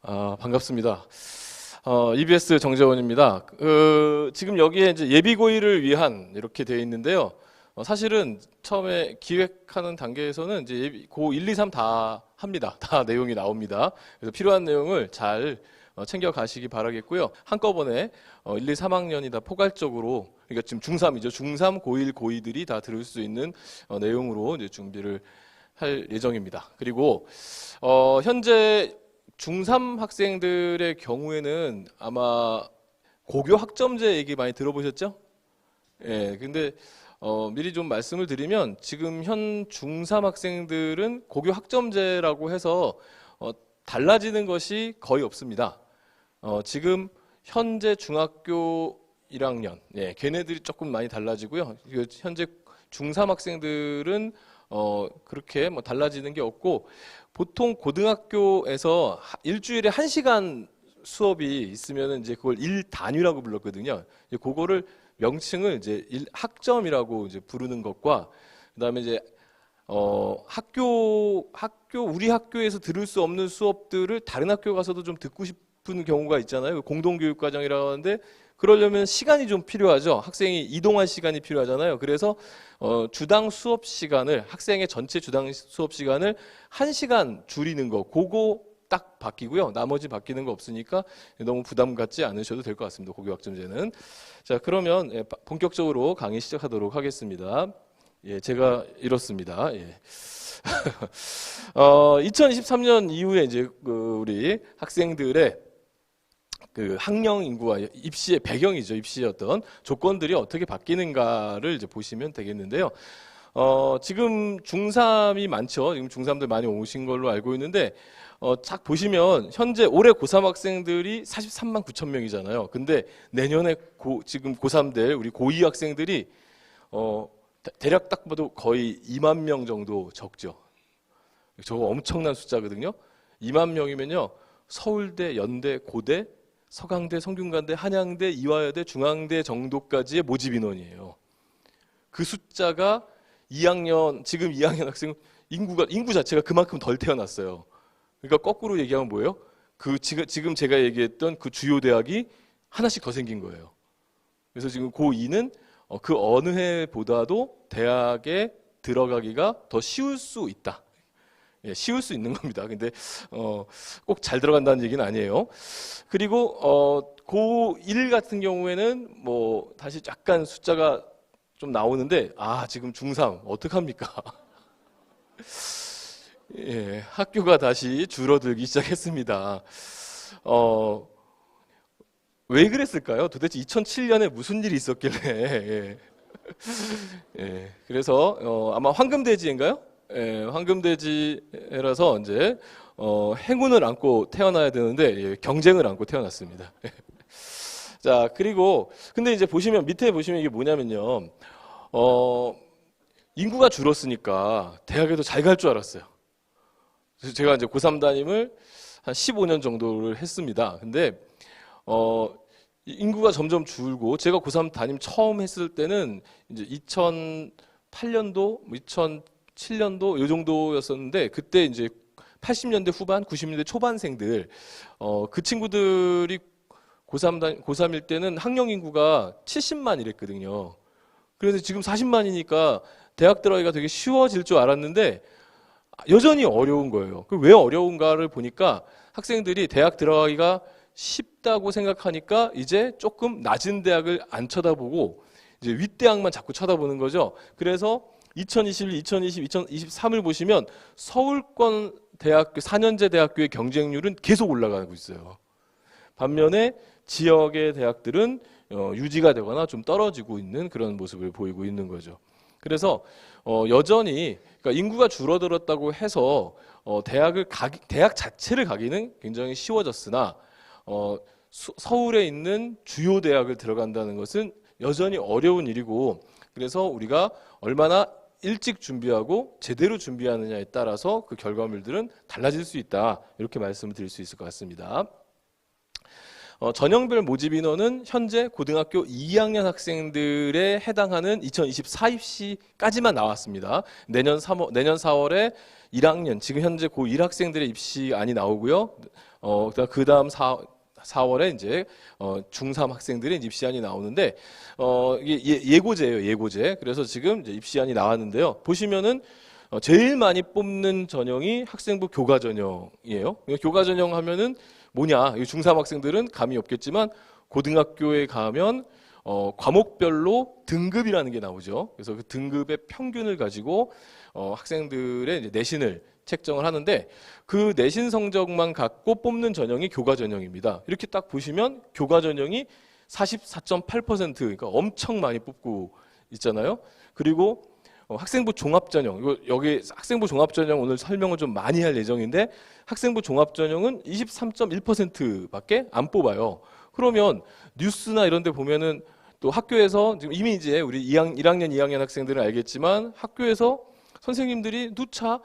반갑습니다. EBS 정재원입니다. 지금 여기에 이제 예비고일을 위한 이렇게 되어 있는데요. 사실은 처음에 기획하는 단계에서는 이제 고 1, 2, 3 다 합니다. 다 내용이 나옵니다. 그래서 필요한 내용을 잘 챙겨 가시기 바라겠고요. 한꺼번에 1, 2, 3학년이 다 포괄적으로, 그러니까 지금 중3이죠. 중3, 고1, 고2들이 다 들을 수 있는 내용으로 이제 준비를 할 예정입니다. 그리고 현재 중3 학생들의 경우에는 아마 고교 학점제 얘기 많이 들어보셨죠? 예, 근데 미리 좀 말씀을 드리면 지금 현 중3 학생들은 고교 학점제라고 해서 달라지는 것이 거의 없습니다. 지금 현재 중학교 1학년, 예, 걔네들이 조금 많이 달라지고요. 현재 중3 학생들은 그렇게 뭐 달라지는 게 없고, 보통 고등학교에서 일주일에 1시간 수업이 있으면은 이제 그걸 일단위라고 불렀거든요. 이제 그거를 명칭을 이제 학점이라고 이제 부르는 것과, 그다음에 이제 우리 학교에서 들을 수 없는 수업들을 다른 학교 가서도 좀 듣고 싶은 경우가 있잖아요. 공동교육과정이라고 하는데 그러려면 시간이 좀 필요하죠. 학생이 이동할 시간이 필요하잖아요. 그래서 주당 수업 시간을, 학생의 전체 주당 수업 시간을 1시간 줄이는 거, 그거 딱 바뀌고요. 나머지 바뀌는 거 없으니까 너무 부담 갖지 않으셔도 될 것 같습니다. 고교 학점제는. 자, 그러면 본격적으로 강의 시작하도록 하겠습니다. 예, 제가 이렇습니다. 예. 2023년 이후에 이제 우리 학생들의 그 학령 인구와 입시의 배경이죠. 입시의 어떤 조건들이 어떻게 바뀌는가를 이제 보시면 되겠는데요. 지금 중3이 많죠. 지금 중3들 많이 오신 걸로 알고 있는데, 쫙 보시면 현재 올해 고3 학생들이 43만 9천 명이잖아요. 근데 내년에 지금 고3들, 우리 고2 학생들이 대략 딱 봐도 거의 2만 명 정도 적죠. 저거 엄청난 숫자거든요. 2만 명이면요, 서울대, 연대, 고대, 서강대, 성균관대, 한양대, 이화여대, 중앙대 정도까지의 모집 인원이에요. 그 숫자가 지금 2학년 학생 인구 자체가 그만큼 덜 태어났어요. 그러니까 거꾸로 얘기하면 뭐예요? 지금 제가 얘기했던 그 주요 대학이 하나씩 더 생긴 거예요. 그래서 지금 고2는 그 어느 해보다도 대학에 들어가기가 더 쉬울 수 있다. 예, 쉬울 수 있는 겁니다. 근데 꼭 잘 들어간다는 얘기는 아니에요. 그리고 고1 같은 경우에는 뭐 다시 약간 숫자가 좀 나오는데, 지금 중3 어떡합니까? 예, 학교가 다시 줄어들기 시작했습니다. 왜 그랬을까요? 도대체 2007년에 무슨 일이 있었길래? 예. 예, 그래서 아마 황금돼지인가요? 예, 황금돼지라서 이제 행운을 안고 태어나야 되는데, 예, 경쟁을 안고 태어났습니다. 자, 그리고 근데 이제 보시면 밑에 보시면 이게 뭐냐면요, 인구가 줄었으니까 대학에도 잘 갈 줄 알았어요. 그래서 제가 이제 고3 담임을 한 15년 정도를 했습니다. 근데 인구가 점점 줄고, 제가 고3 담임 처음 했을 때는 이제 2008년도, 2007년도 이 정도였었는데, 그때 이제 80년대 후반, 90년대 초반생들, 그 친구들이 고3일 때는 학령 인구가 70만 이랬거든요. 그래서 지금 40만이니까 대학 들어가기가 되게 쉬워질 줄 알았는데 여전히 어려운 거예요. 왜 어려운가를 보니까 학생들이 대학 들어가기가 쉽다고 생각하니까 이제 조금 낮은 대학을 안 쳐다보고 이제 윗대학만 자꾸 쳐다보는 거죠. 그래서 2021, 2020, 2023을 보시면 서울권 대학교, 4년제 대학교의 경쟁률은 계속 올라가고 있어요. 반면에 지역의 대학들은 유지가 되거나 좀 떨어지고 있는 그런 모습을 보이고 있는 거죠. 그래서 여전히, 그러니까 인구가 줄어들었다고 해서 대학 자체를 가기는 굉장히 쉬워졌으나 서울에 있는 주요 대학을 들어간다는 것은 여전히 어려운 일이고, 그래서 우리가 얼마나 일찍 준비하고 제대로 준비하느냐에 따라서 그 결과물들은 달라질 수 있다, 이렇게 말씀을 드릴 수 있을 것 같습니다. 전형별 모집 인원은 현재 고등학교 2학년 학생들에 해당하는 2024 입시까지만 나왔습니다. 내년 4월에 1학년 지금 현재 고1 학생들의 입시안이 나오고요. 그다음 4월에 이제 중3 학생들의 입시안이 나오는데 이게 예고제예요, 예고제. 그래서 지금 이제 입시안이 나왔는데요. 보시면은 제일 많이 뽑는 전형이 학생부 교과 전형이에요. 교과 전형 하면은 뭐냐? 중3 학생들은 감이 없겠지만 고등학교에 가면 과목별로 등급이라는 게 나오죠. 그래서 그 등급의 평균을 가지고 학생들의 이제 내신을 책정을 하는데 그 내신 성적만 갖고 뽑는 전형이 교과 전형입니다. 이렇게 딱 보시면 교과 전형이 44.8% 그러니까 엄청 많이 뽑고 있잖아요. 그리고 학생부 종합 전형 여기 학생부 종합 전형 오늘 설명을 좀 많이 할 예정인데 학생부 종합 전형은 23.1%밖에 안 뽑아요. 그러면 뉴스나 이런 데 보면은 또 학교에서 지금 이미 이제 우리 1학년, 2학년 학생들은 알겠지만 학교에서 선생님들이 누차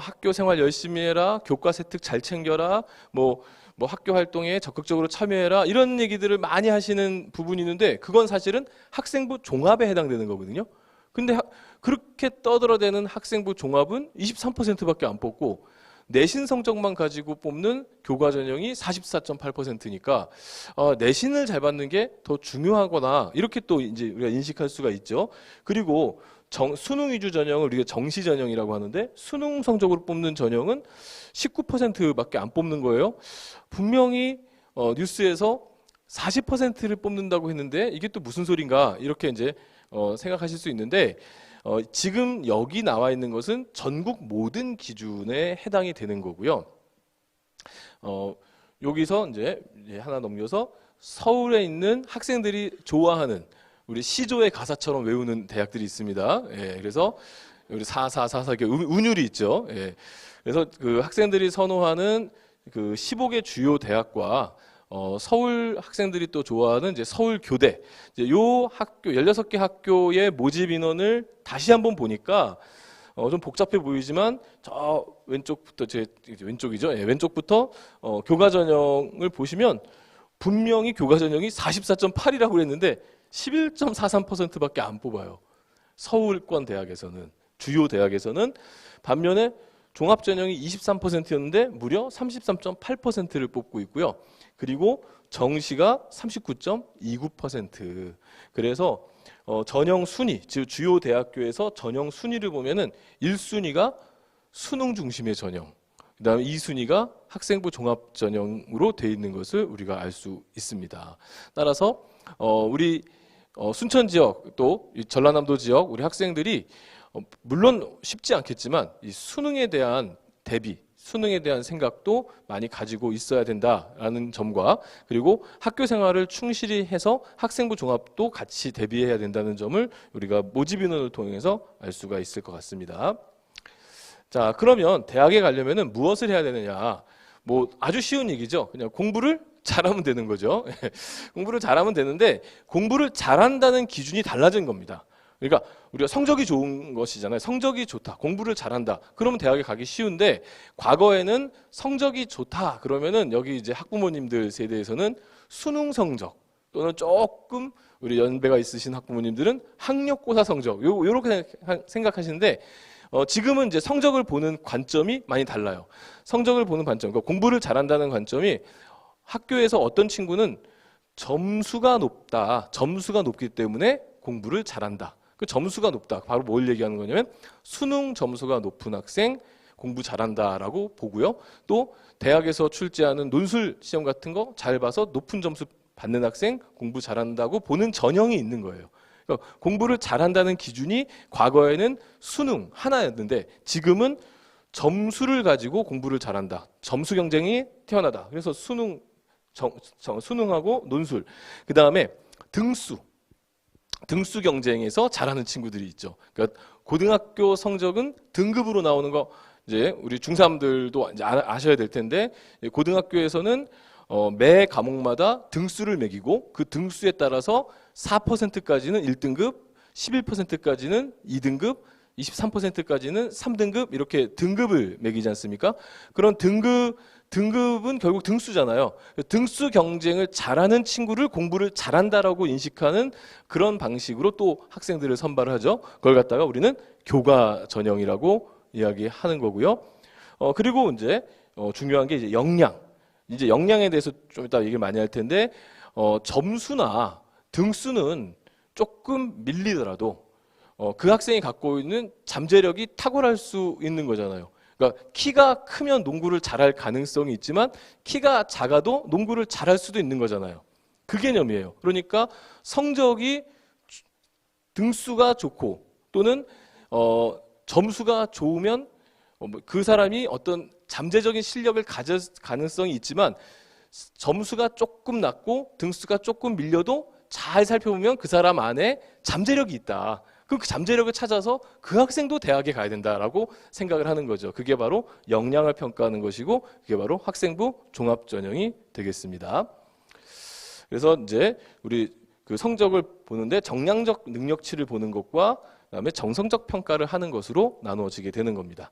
학교 생활 열심히 해라, 교과 세특 잘 챙겨라, 뭐 학교 활동에 적극적으로 참여해라 이런 얘기들을 많이 하시는 부분이 있는데 그건 사실은 학생부 종합에 해당되는 거거든요. 근데 그렇게 떠들어대는 학생부 종합은 23%밖에 안 뽑고 내신 성적만 가지고 뽑는 교과 전형이 44.8%니까 내신을 잘 받는 게 더 중요하거나 이렇게 또 이제 우리가 인식할 수가 있죠. 그리고 수능 위주 전형을 우리가 정시 전형이라고 하는데 수능 성적으로 뽑는 전형은 19%밖에 안 뽑는 거예요. 분명히 뉴스에서 40%를 뽑는다고 했는데 이게 또 무슨 소린가 이렇게 이제 생각하실 수 있는데 지금 여기 나와 있는 것은 전국 모든 기준에 해당이 되는 거고요. 여기서 이제 하나 넘겨서 서울에 있는 학생들이 좋아하는 우리 시조의 가사처럼 외우는 대학들이 있습니다. 예, 그래서 우리 4444 운율이 있죠. 예, 그래서 그 학생들이 선호하는 그 15개 주요 대학과 서울 학생들이 또 좋아하는 이제 서울교대 이제 요 학교 16개 학교의 모집 인원을 다시 한번 보니까 좀 복잡해 보이지만 저 왼쪽부터 제 왼쪽이죠. 예, 왼쪽부터 교과 전형을 보시면 분명히 교과 전형이 44.8이라고 그랬는데 11.43%밖에 안 뽑아요. 서울권 대학에서는 주요 대학에서는 반면에 종합 전형이 23%였는데 무려 33.8%를 뽑고 있고요. 그리고 정시가 39.29%. 그래서 전형 순위, 즉 주요 대학교에서 전형 순위를 보면은 1순위가 수능 중심의 전형, 그다음에 2순위가 학생부 종합 전형으로 돼 있는 것을 우리가 알 수 있습니다. 따라서 우리 순천 지역 또 전라남도 지역 우리 학생들이 물론 쉽지 않겠지만 이 수능에 대한 대비, 수능에 대한 생각도 많이 가지고 있어야 된다라는 점과 그리고 학교 생활을 충실히 해서 학생부 종합도 같이 대비해야 된다는 점을 우리가 모집 인원을 통해서 알 수가 있을 것 같습니다. 자, 그러면 대학에 가려면은 무엇을 해야 되느냐? 뭐 아주 쉬운 얘기죠. 그냥 공부를 잘하면 되는 거죠. 공부를 잘하면 되는데 공부를 잘한다는 기준이 달라진 겁니다. 그러니까 우리가 성적이 좋은 것이잖아요. 성적이 좋다, 공부를 잘한다. 그러면 대학에 가기 쉬운데 과거에는 성적이 좋다 그러면은 여기 이제 학부모님들 세대에서는 수능 성적 또는 조금 우리 연배가 있으신 학부모님들은 학력고사 성적 요렇게 생각하시는데 지금은 이제 성적을 보는 관점이 많이 달라요. 성적을 보는 관점, 그러니까 공부를 잘한다는 관점이 학교에서 어떤 친구는 점수가 높다, 점수가 높기 때문에 공부를 잘한다. 그 점수가 높다. 바로 뭘 얘기하는 거냐면 수능 점수가 높은 학생 공부 잘한다라고 보고요. 또 대학에서 출제하는 논술 시험 같은 거 잘 봐서 높은 점수 받는 학생 공부 잘한다고 보는 전형이 있는 거예요. 그러니까 공부를 잘한다는 기준이 과거에는 수능 하나였는데 지금은 점수를 가지고 공부를 잘한다. 점수 경쟁이 태어나다. 그래서 수능하고 논술, 그 다음에 등수 경쟁에서 잘하는 친구들이 있죠. 그러니까 고등학교 성적은 등급으로 나오는 거 이제 우리 중3들도 이제 아셔야 될 텐데 고등학교에서는 매 과목마다 등수를 매기고 그 등수에 따라서 4%까지는 1등급, 11%까지는 2등급, 23%까지는 3등급 이렇게 등급을 매기지 않습니까? 그런 등급은 결국 등수잖아요. 등수 경쟁을 잘하는 친구를 공부를 잘한다라고 인식하는 그런 방식으로 또 학생들을 선발을 하죠. 그걸 갖다가 우리는 교과 전형이라고 이야기하는 거고요. 그리고 이제 중요한 게 이제 역량. 이제 역량에 대해서 좀 이따 얘기를 많이 할 텐데 점수나 등수는 조금 밀리더라도 그 학생이 갖고 있는 잠재력이 탁월할 수 있는 거잖아요. 그러니까 키가 크면 농구를 잘할 가능성이 있지만 키가 작아도 농구를 잘할 수도 있는 거잖아요. 그 개념이에요. 그러니까 성적이 등수가 좋고 또는 점수가 좋으면 그 사람이 어떤 잠재적인 실력을 가질 가능성이 있지만 점수가 조금 낮고 등수가 조금 밀려도 잘 살펴보면 그 사람 안에 잠재력이 있다. 그 잠재력을 찾아서 그 학생도 대학에 가야 된다라고 생각을 하는 거죠. 그게 바로 역량을 평가하는 것이고 그게 바로 학생부 종합전형이 되겠습니다. 그래서 이제 우리 그 성적을 보는데 정량적 능력치를 보는 것과 그다음에 정성적 평가를 하는 것으로 나누어지게 되는 겁니다.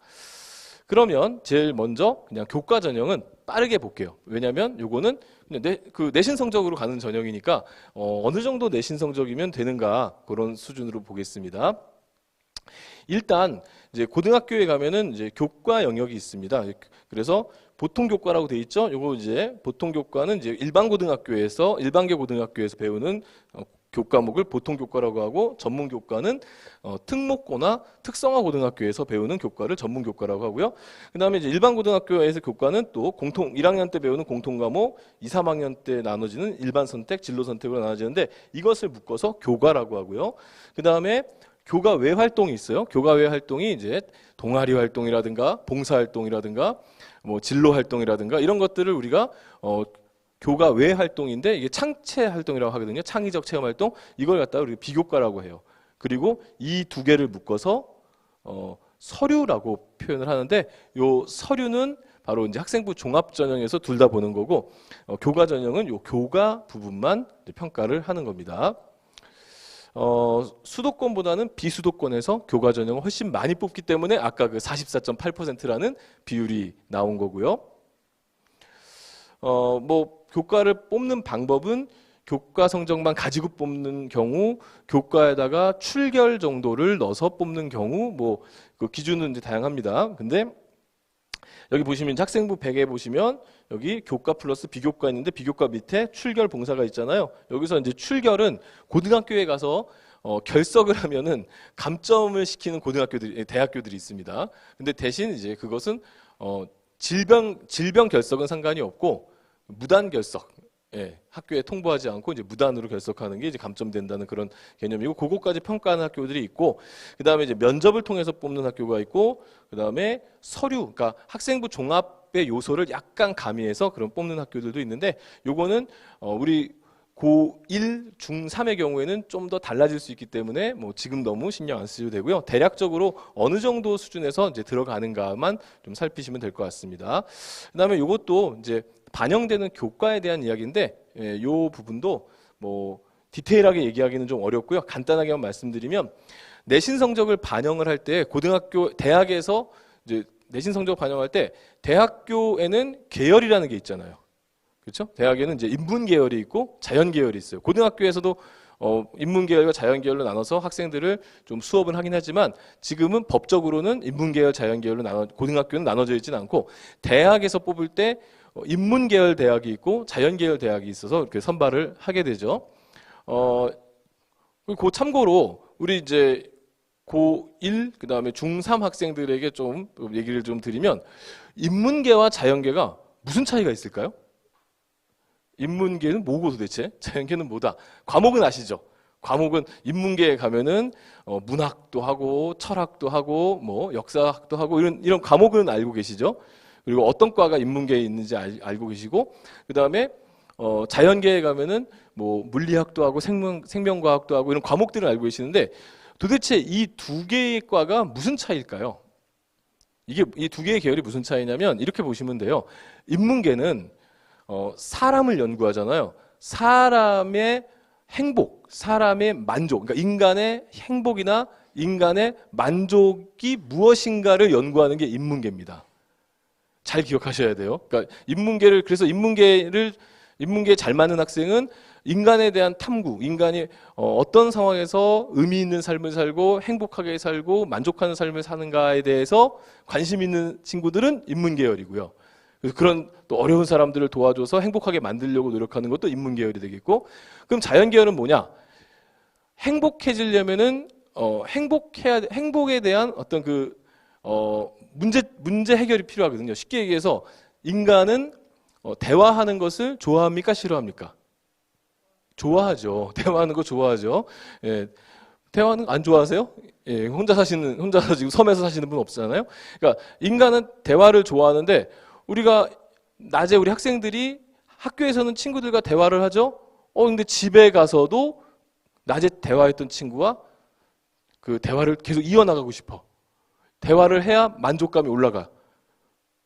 그러면 제일 먼저 그냥 교과 전형은 빠르게 볼게요. 왜냐하면 요거는 그냥 그 내신 성적으로 가는 전형이니까 어느 정도 내신 성적이면 되는가 그런 수준으로 보겠습니다. 일단 이제 고등학교에 가면은 이제 교과 영역이 있습니다. 그래서 보통 교과라고 돼 있죠. 요거 이제 보통 교과는 이제 일반계 고등학교에서 배우는 교과목을 보통 교과라고 하고 전문 교과는 특목고나 특성화 고등학교에서 배우는 교과를 전문 교과라고 하고요. 그다음에 이제 일반 고등학교에서 교과는 또 1학년 때 배우는 공통 과목, 2, 3학년 때 나눠지는 일반 선택, 진로 선택으로 나눠지는데 이것을 묶어서 교과라고 하고요. 그다음에 교과 외 활동이 있어요. 교과 외 활동이 이제 동아리 활동이라든가 봉사 활동이라든가 뭐 진로 활동이라든가 이런 것들을 우리가 교과 외 활동인데 이게 창체 활동이라고 하거든요. 창의적 체험 활동. 이걸 갖다가 우리가 비교과라고 해요. 그리고 이 두 개를 묶어서 서류라고 표현을 하는데 요 서류는 바로 이제 학생부 종합 전형에서 둘 다 보는 거고 교과 전형은 요 교과 부분만 평가를 하는 겁니다. 수도권보다는 비수도권에서 교과 전형을 훨씬 많이 뽑기 때문에 아까 그 44.8%라는 비율이 나온 거고요. 뭐 교과를 뽑는 방법은 교과 성적만 가지고 뽑는 경우, 교과에다가 출결 정도를 넣어서 뽑는 경우, 뭐 그 기준은 이제 다양합니다. 근데 여기 보시면 학생부 100에 보시면 여기 교과 플러스 비교과 있는데 비교과 밑에 출결 봉사가 있잖아요. 여기서 이제 출결은 고등학교에 가서 결석을 하면은 감점을 시키는 대학교들이 있습니다. 근데 대신 이제 그것은 질병 결석은 상관이 없고 무단 결석, 학교에 통보하지 않고 이제 무단으로 결석하는 게 이제 감점된다는 그런 개념이고 그거까지 평가하는 학교들이 있고 그다음에 이제 면접을 통해서 뽑는 학교가 있고 그다음에 서류, 그러니까 학생부 종합의 요소를 약간 가미해서 그런 뽑는 학교들도 있는데 요거는 우리 고1, 중3의 경우에는 좀 더 달라질 수 있기 때문에 뭐 지금 너무 신경 안 쓰셔도 되고요. 대략적으로 어느 정도 수준에서 이제 들어가는가만 좀 살피시면 될 것 같습니다. 그다음에 요것도 이제 반영되는 교과에 대한 이야기인데 요 부분도 뭐 디테일하게 얘기하기는 좀 어렵고요. 간단하게만 말씀드리면 내신 성적을 반영을 할 때 대학에서 이제 내신 성적 반영할 때 대학교에는 계열이라는 게 있잖아요. 그렇죠? 대학에는 이제 인문 계열이 있고 자연 계열이 있어요. 고등학교에서도 인문 계열과 자연 계열로 나눠서 학생들을 좀 수업은 하긴 하지만 지금은 법적으로는 인문 계열, 자연 계열로 고등학교는 나눠져 있지는 않고 대학에서 뽑을 때 인문 계열 대학이 있고 자연 계열 대학이 있어서 이렇게 선발을 하게 되죠. 그 참고로 우리 이제 고1 그다음에 중3 학생들에게 좀 얘기를 좀 드리면 인문계와 자연계가 무슨 차이가 있을까요? 인문계는 뭐고 도대체? 자연계는 뭐다? 과목은 아시죠? 과목은 인문계에 가면은 문학도 하고 철학도 하고 뭐 역사학도 하고 이런 과목은 알고 계시죠? 그리고 어떤 과가 인문계에 있는지 알고 계시고 그다음에 자연계에 가면은 뭐 물리학도 하고 생명과학도 하고 이런 과목들을 알고 계시는데 도대체 이 두 개의 과가 무슨 차이일까요? 이게 이 두 개의 계열이 무슨 차이냐면 이렇게 보시면 돼요. 인문계는 사람을 연구하잖아요. 사람의 행복, 사람의 만족, 그러니까 인간의 행복이나 인간의 만족이 무엇인가를 연구하는 게 인문계입니다. 잘 기억하셔야 돼요. 그러니까 그래서 인문계를 인문계에 잘 맞는 학생은 인간에 대한 탐구, 인간이 어떤 상황에서 의미 있는 삶을 살고 행복하게 살고 만족하는 삶을 사는가에 대해서 관심 있는 친구들은 인문계열이고요. 그런 또 어려운 사람들을 도와줘서 행복하게 만들려고 노력하는 것도 인문계열이 되겠고, 그럼 자연계열은 뭐냐? 행복해지려면은 행복에 대한 어떤 문제 해결이 필요하거든요. 쉽게 얘기해서 인간은 대화하는 것을 좋아합니까? 싫어합니까? 좋아하죠. 대화하는 거 좋아하죠. 예, 대화하는 거 안 좋아하세요? 예, 혼자 지금 섬에서 사시는 분 없잖아요. 그러니까 인간은 대화를 좋아하는데 우리가 낮에 우리 학생들이 학교에서는 친구들과 대화를 하죠. 근데 집에 가서도 낮에 대화했던 친구와 그 대화를 계속 이어나가고 싶어. 대화를 해야 만족감이 올라가.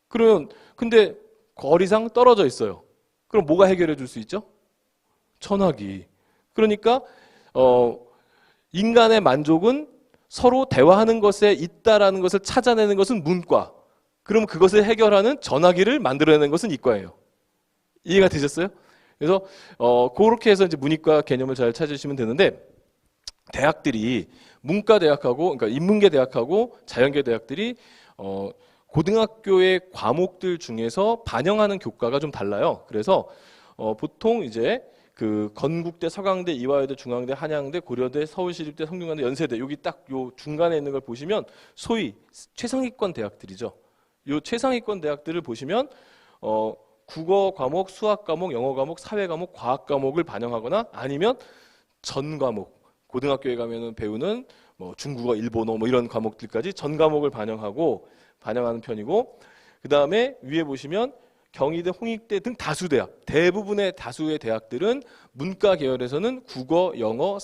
그러면 근데 거리상 떨어져 있어요. 그럼 뭐가 해결해 줄 수 있죠? 전화기. 그러니까 인간의 만족은 서로 대화하는 것에 있다라는 것을 찾아내는 것은 문과. 그럼 그것을 해결하는 전화기를 만들어내는 것은 이과예요. 이해가 되셨어요? 그래서 그렇게 해서 이제 문이과 개념을 잘 찾으시면 되는데, 대학들이 문과 대학하고 그러니까 인문계 대학하고 자연계 대학들이 고등학교의 과목들 중에서 반영하는 교과가 좀 달라요. 그래서 보통 이제 그 건국대, 서강대, 이화여대, 중앙대, 한양대, 고려대, 서울시립대, 성균관대, 연세대, 여기 딱 요 중간에 있는 걸 보시면 소위 최상위권 대학들이죠. 요 최상위권 대학들을 보시면 국어 과목, 수학 과목, 영어 과목, 사회 과목, 과학 과목을 반영하거나 아니면 전 과목, 고등학교에 가면은 배우는 뭐 중국어, 일본어 뭐 이런 과목들까지 전 과목을 반영하는 편이고, 그 다음에 위에 보시면 경희대, 홍익대 등 다수대학, 대부분의 다수의 대학들은 문과 계열에서는 국어, 영어,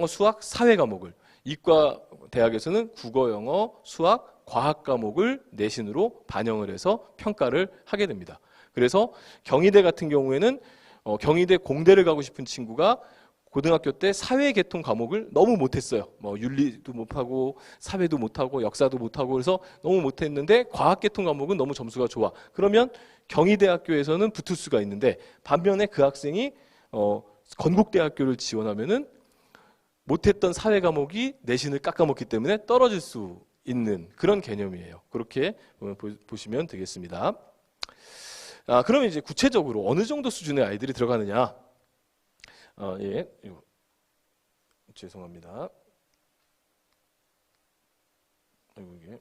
수학, 사회 과목을, 이과 대학에서는 국어, 영어, 수학, 과학 과목을 내신으로 반영을 해서 평가를 하게 됩니다. 그래서 경희대 같은 경우에는 경희대 공대를 가고 싶은 친구가 고등학교 때 사회계통 과목을 너무 못했어요. 뭐 윤리도 못하고 사회도 못하고 역사도 못하고 그래서 너무 못했는데 과학계통 과목은 너무 점수가 좋아. 그러면 경희대학교에서는 붙을 수가 있는데, 반면에 그 학생이 건국대학교를 지원하면은 못했던 사회 과목이 내신을 깎아먹기 때문에 떨어질 수 있는 그런 개념이에요. 그렇게 보시면 되겠습니다. 그러면 이제 구체적으로 어느 정도 수준의 아이들이 들어가느냐? 예, 죄송합니다. 아이고 이게,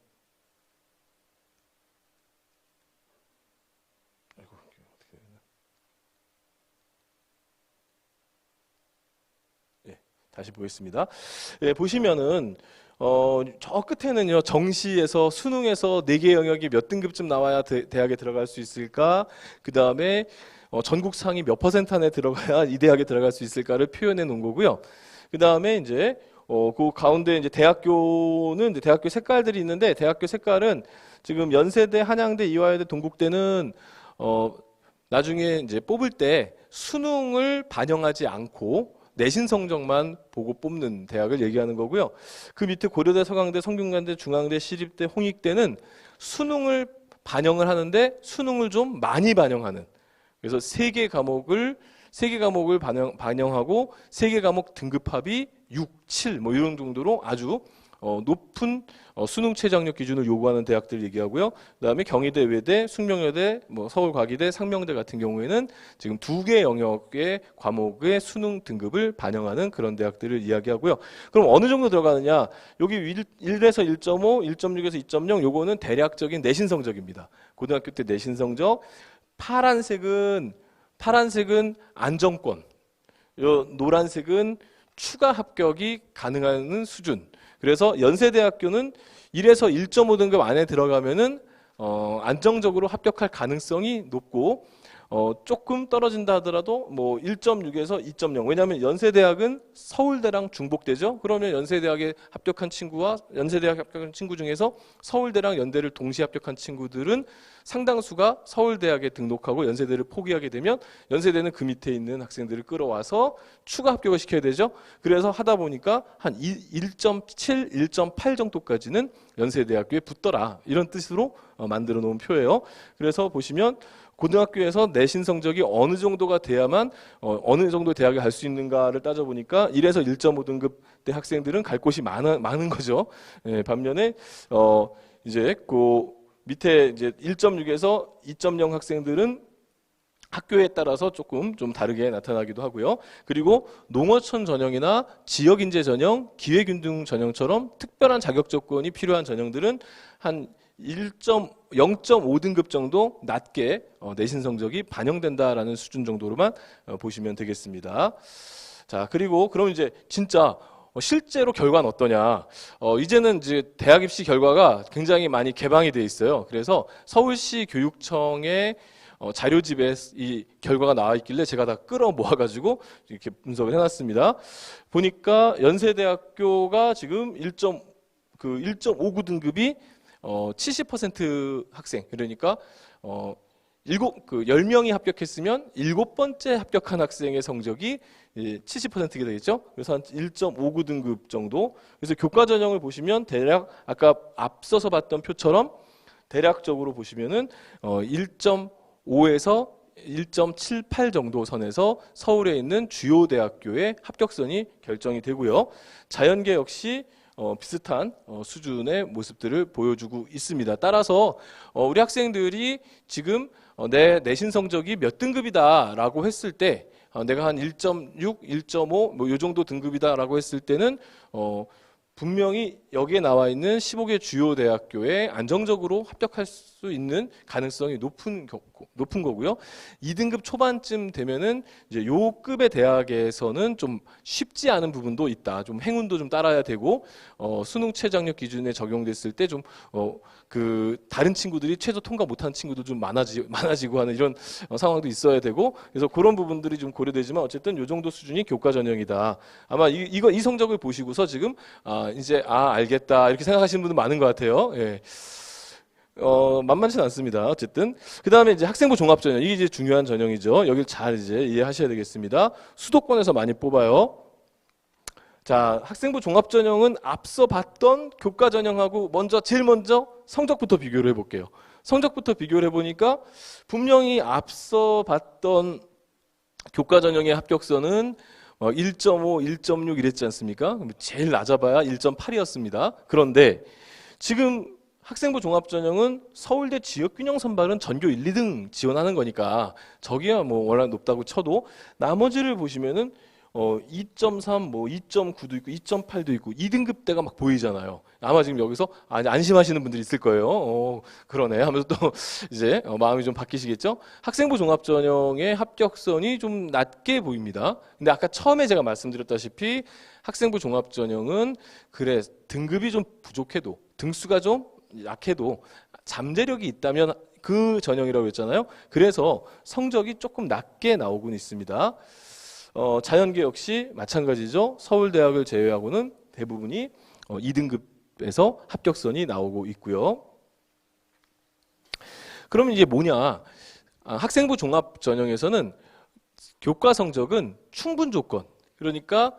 이게 어떻게 되나? 예, 다시 보겠습니다. 예, 보시면은 저 끝에는요, 정시에서 수능에서 4개 영역이 몇 등급쯤 나와야 대학에 들어갈 수 있을까? 그 다음에 전국 상위 몇 % 안에 들어가야 이 대학에 들어갈 수 있을까를 표현해 놓은 거고요. 그 다음에 이제 그 가운데 이제 대학교는 이제 대학교 색깔들이 있는데, 대학교 색깔은 지금 연세대, 한양대, 이화여대, 동국대는 나중에 이제 뽑을 때 수능을 반영하지 않고 내신 성적만 보고 뽑는 대학을 얘기하는 거고요. 그 밑에 고려대, 서강대, 성균관대, 중앙대, 시립대, 홍익대는 수능을 반영을 하는데 수능을 좀 많이 반영하는, 그래서 3개 과목을 반영하고 3개 과목 등급합이 6, 7 뭐 이런 정도로 아주 높은 수능 최저학력 기준을 요구하는 대학들 얘기하고요. 그다음에 경희대, 외대, 숙명여대, 뭐 서울과기대, 상명대 같은 경우에는 지금 2개 영역의 과목의 수능 등급을 반영하는 그런 대학들을 이야기하고요. 그럼 어느 정도 들어가느냐? 여기 1에서 1.5, 1.6에서 2.0 요거는 대략적인 내신 성적입니다. 고등학교 때 내신 성적. 파란색은 안정권, 노란색은 추가 합격이 가능한 수준. 그래서 연세대학교는 1에서 1.5 등급 안에 들어가면은 안정적으로 합격할 가능성이 높고, 조금 떨어진다 하더라도 뭐 1.6에서 2.0. 왜냐하면 연세대학은 서울대랑 중복되죠. 그러면 연세대학에 합격한 친구와 연세대학 합격한 친구 중에서 서울대랑 연대를 동시에 합격한 친구들은 상당수가 서울대학에 등록하고 연세대를 포기하게 되면 연세대는 그 밑에 있는 학생들을 끌어와서 추가 합격을 시켜야 되죠. 그래서 하다 보니까 한 1.7, 1.8 정도까지는 연세대학교에 붙더라 이런 뜻으로 만들어 놓은 표예요. 그래서 보시면 고등학교에서 내신 성적이 어느 정도가 돼야만 어느 정도 대학에 갈 수 있는가를 따져보니까 1에서 1.5등급 대 학생들은 갈 곳이 많은 거죠. 예, 반면에 이제 그 밑에 이제 1.6에서 2.0 학생들은 학교에 따라서 조금 좀 다르게 나타나기도 하고요. 그리고 농어촌 전형이나 지역인재 전형, 기회균등 전형처럼 특별한 자격 조건이 필요한 전형들은 한 0.5등급 정도 낮게 내신 성적이 반영된다라는 수준 정도로만 보시면 되겠습니다. 자, 그리고 그럼 이제 진짜 실제로 결과는 어떠냐? 이제는 이제 대학 입시 결과가 굉장히 많이 개방이 돼 있어요. 그래서 서울시 교육청의 자료집에 이 결과가 나와 있길래 제가 다 끌어 모아가지고 이렇게 분석을 해놨습니다. 보니까 연세대학교가 지금 1.59등급이 70% 학생, 그러니까 10명이 합격했으면 7번째 합격한 학생의 성적이 70%가 되겠죠. 그래서 한 1.59등급 정도. 그래서 교과 전형을 보시면 대략 아까 앞서서 봤던 표처럼 대략적으로 보시면은 1.5에서 1.78 정도 선에서 서울에 있는 주요 대학교의 합격선이 결정이 되고요. 자연계 역시 비슷한 수준의 모습들을 보여주고 있습니다. 따라서 우리 학생들이 지금 내 내신 성적이 몇 등급이다라고 했을 때 내가 한 1.6, 1.5 뭐 이 정도 등급이다라고 했을 때는 분명히 여기에 나와 있는 15개 주요 대학교에 안정적으로 합격할 수 있는 가능성이 높은 거고요. 2등급 초반쯤 되면은 이제 요 급의 대학에서는 좀 쉽지 않은 부분도 있다. 좀 행운도 좀 따라야 되고 수능 최저학력 기준에 적용됐을 때 좀 그 다른 친구들이 최저 통과 못하는 친구도 좀 많아지고 하는 이런 상황도 있어야 되고, 그래서 그런 부분들이 좀 고려되지만 어쨌든 요 정도 수준이 교과 전형이다. 아마 이 성적을 보시고서 지금 이제 알겠다 이렇게 생각하시는 분들 많은 것 같아요. 예. 만만치는 않습니다. 어쨌든 그 다음에 이제 학생부 종합 전형, 이게 이제 중요한 전형이죠. 여기를 잘 이제 이해하셔야 되겠습니다. 수도권에서 많이 뽑아요. 자, 학생부 종합 전형은 앞서 봤던 교과 전형하고 제일 먼저 성적부터 비교를 해볼게요. 성적부터 비교를 해보니까 분명히 앞서 봤던 교과 전형의 합격선은 1.5, 1.6 이랬지 않습니까? 제일 낮아봐야 1.8이었습니다. 그런데 지금 학생부 종합전형은 서울대 지역균형 선발은 전교 1, 2등 지원하는 거니까 저기야 뭐 워낙 높다고 쳐도 나머지를 보시면은 2.3, 뭐 2.9도 있고 2.8도 있고 2등급대가 막 보이잖아요. 아마 지금 여기서 안심하시는 분들이 있을 거예요. 그러네 하면서 또 이제 마음이 좀 바뀌시겠죠? 학생부 종합전형의 합격선이 좀 낮게 보입니다. 근데 아까 처음에 제가 말씀드렸다시피 학생부 종합전형은 그래 등급이 좀 부족해도 등수가 좀 약해도 잠재력이 있다면 그 전형이라고 했잖아요. 그래서 성적이 조금 낮게 나오곤 있습니다. 자연계 역시 마찬가지죠. 서울대학을 제외하고는 대부분이 2등급에서 합격선이 나오고 있고요. 그러면 이게 뭐냐? 학생부 종합 전형에서는 교과 성적은 충분 조건. 그러니까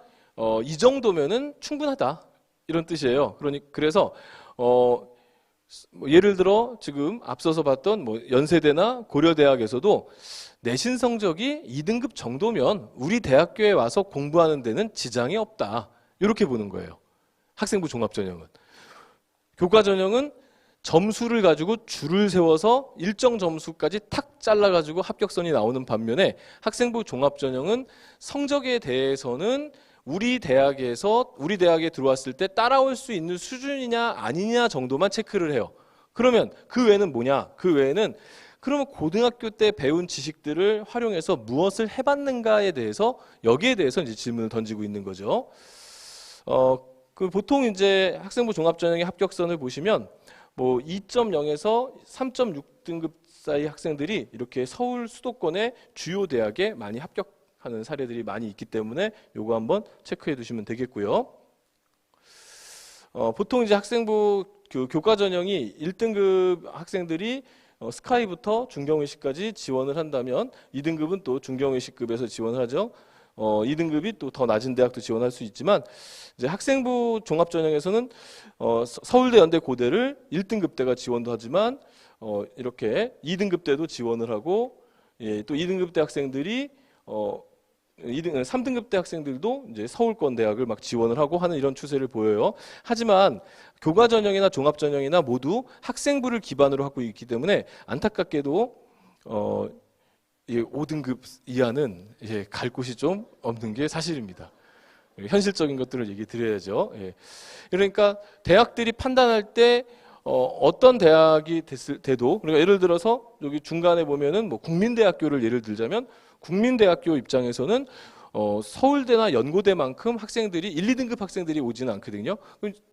이 정도면은 충분하다 이런 뜻이에요. 그래서 예를 들어 지금 앞서서 봤던 뭐 연세대나 고려대학에서도 내신 성적이 2등급 정도면 우리 대학교에 와서 공부하는 데는 지장이 없다. 이렇게 보는 거예요. 학생부 종합전형은. 교과전형은 점수를 가지고 줄을 세워서 일정 점수까지 탁 잘라가지고 합격선이 나오는 반면에 학생부 종합전형은 성적에 대해서는 우리 대학에 들어왔을 때 따라올 수 있는 수준이냐 아니냐 정도만 체크를 해요. 그러면 그 외에는 뭐냐? 그 외에는 그러면 고등학교 때 배운 지식들을 활용해서 무엇을 해봤는가에 대해서 여기에 대해서 이제 질문을 던지고 있는 거죠. 보통 이제 학생부 종합전형의 합격선을 보시면 뭐 2.0에서 3.6등급 사이 학생들이 이렇게 서울 수도권의 주요 대학에 많이 합격하는 사례들이 많이 있기 때문에 요거 한번 체크해 두시면 되겠고요. 보통 이제 학생부 교과 전형이 1등급 학생들이 스카이부터 중경외시까지 지원을 한다면 2등급은 또 중경외시급에서 지원을 하죠. 2등급이 또 더 낮은 대학도 지원할 수 있지만 이제 학생부 종합전형에서는 서울대, 연대, 고대를 1등급대가 지원도 하지만 이렇게 2등급대도 지원을 하고 예, 또 2등급대 학생들이 3등급대 학생들도 이제 서울권 대학을 막 지원을 하고 하는 이런 추세를 보여요. 하지만 교과 전형이나 종합 전형이나 모두 학생부를 기반으로 하고 있기 때문에 안타깝게도 5등급 이하는 갈 곳이 좀 없는 게 사실입니다. 현실적인 것들을 얘기 드려야죠. 예. 그러니까 대학들이 판단할 때 어떤 대학이 돼도 그러니까 예를 들어서 여기 중간에 보면은 뭐 국민대학교를 예를 들자면 국민대학교 입장에서는 서울대나 연고대만큼 학생들이 1, 2등급 학생들이 오지는 않거든요.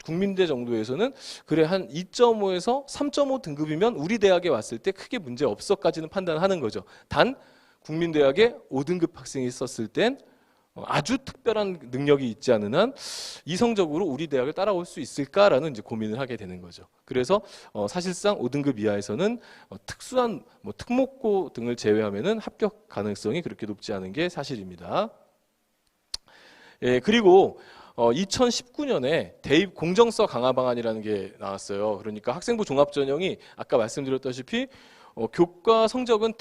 국민대 정도에서는 그래 한 2.5에서 3.5 등급이면 우리 대학에 왔을 때 크게 문제 없어까지는 판단하는 거죠. 단 국민대학에 5등급 학생이 있었을 땐 아주 특별한 능력이 있지 않은 한 이성적으로 우리 대학을 따라올 수 있을까라는 이제 고민을 하게 되는 거죠. 그래서 사실상 5등급 이하에서는 특수한 뭐 특목고 등을 제외하면은 합격 가능성이 그렇게 높지 않은 게 사실입니다. 예, 그리고 2019년에 대입 공정성 강화 방안이라는 게 나왔어요. 그러니까 학생부 종합전형이 아까 말씀드렸다시피 교과 성적은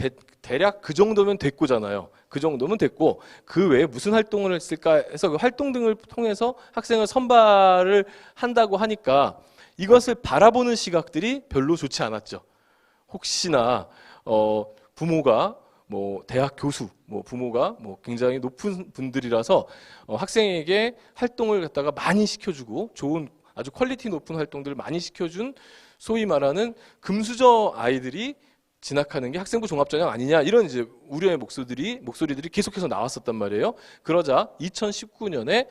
대략 그 정도면 됐고잖아요. 그 정도면 됐고 그 외에 무슨 활동을 했을까 해서 그 활동 등을 통해서 학생을 선발을 한다고 하니까 이것을 바라보는 시각들이 별로 좋지 않았죠. 혹시나 부모가 뭐 대학 교수, 뭐 부모가 뭐 굉장히 높은 분들이라서 학생에게 활동을 갖다가 많이 시켜주고 좋은 아주 퀄리티 높은 활동들을 많이 시켜준 소위 말하는 금수저 아이들이 진학하는 게 학생부 종합전형 아니냐 이런 이제 우려의 목소리들이 계속해서 나왔었단 말이에요. 그러자 2019년에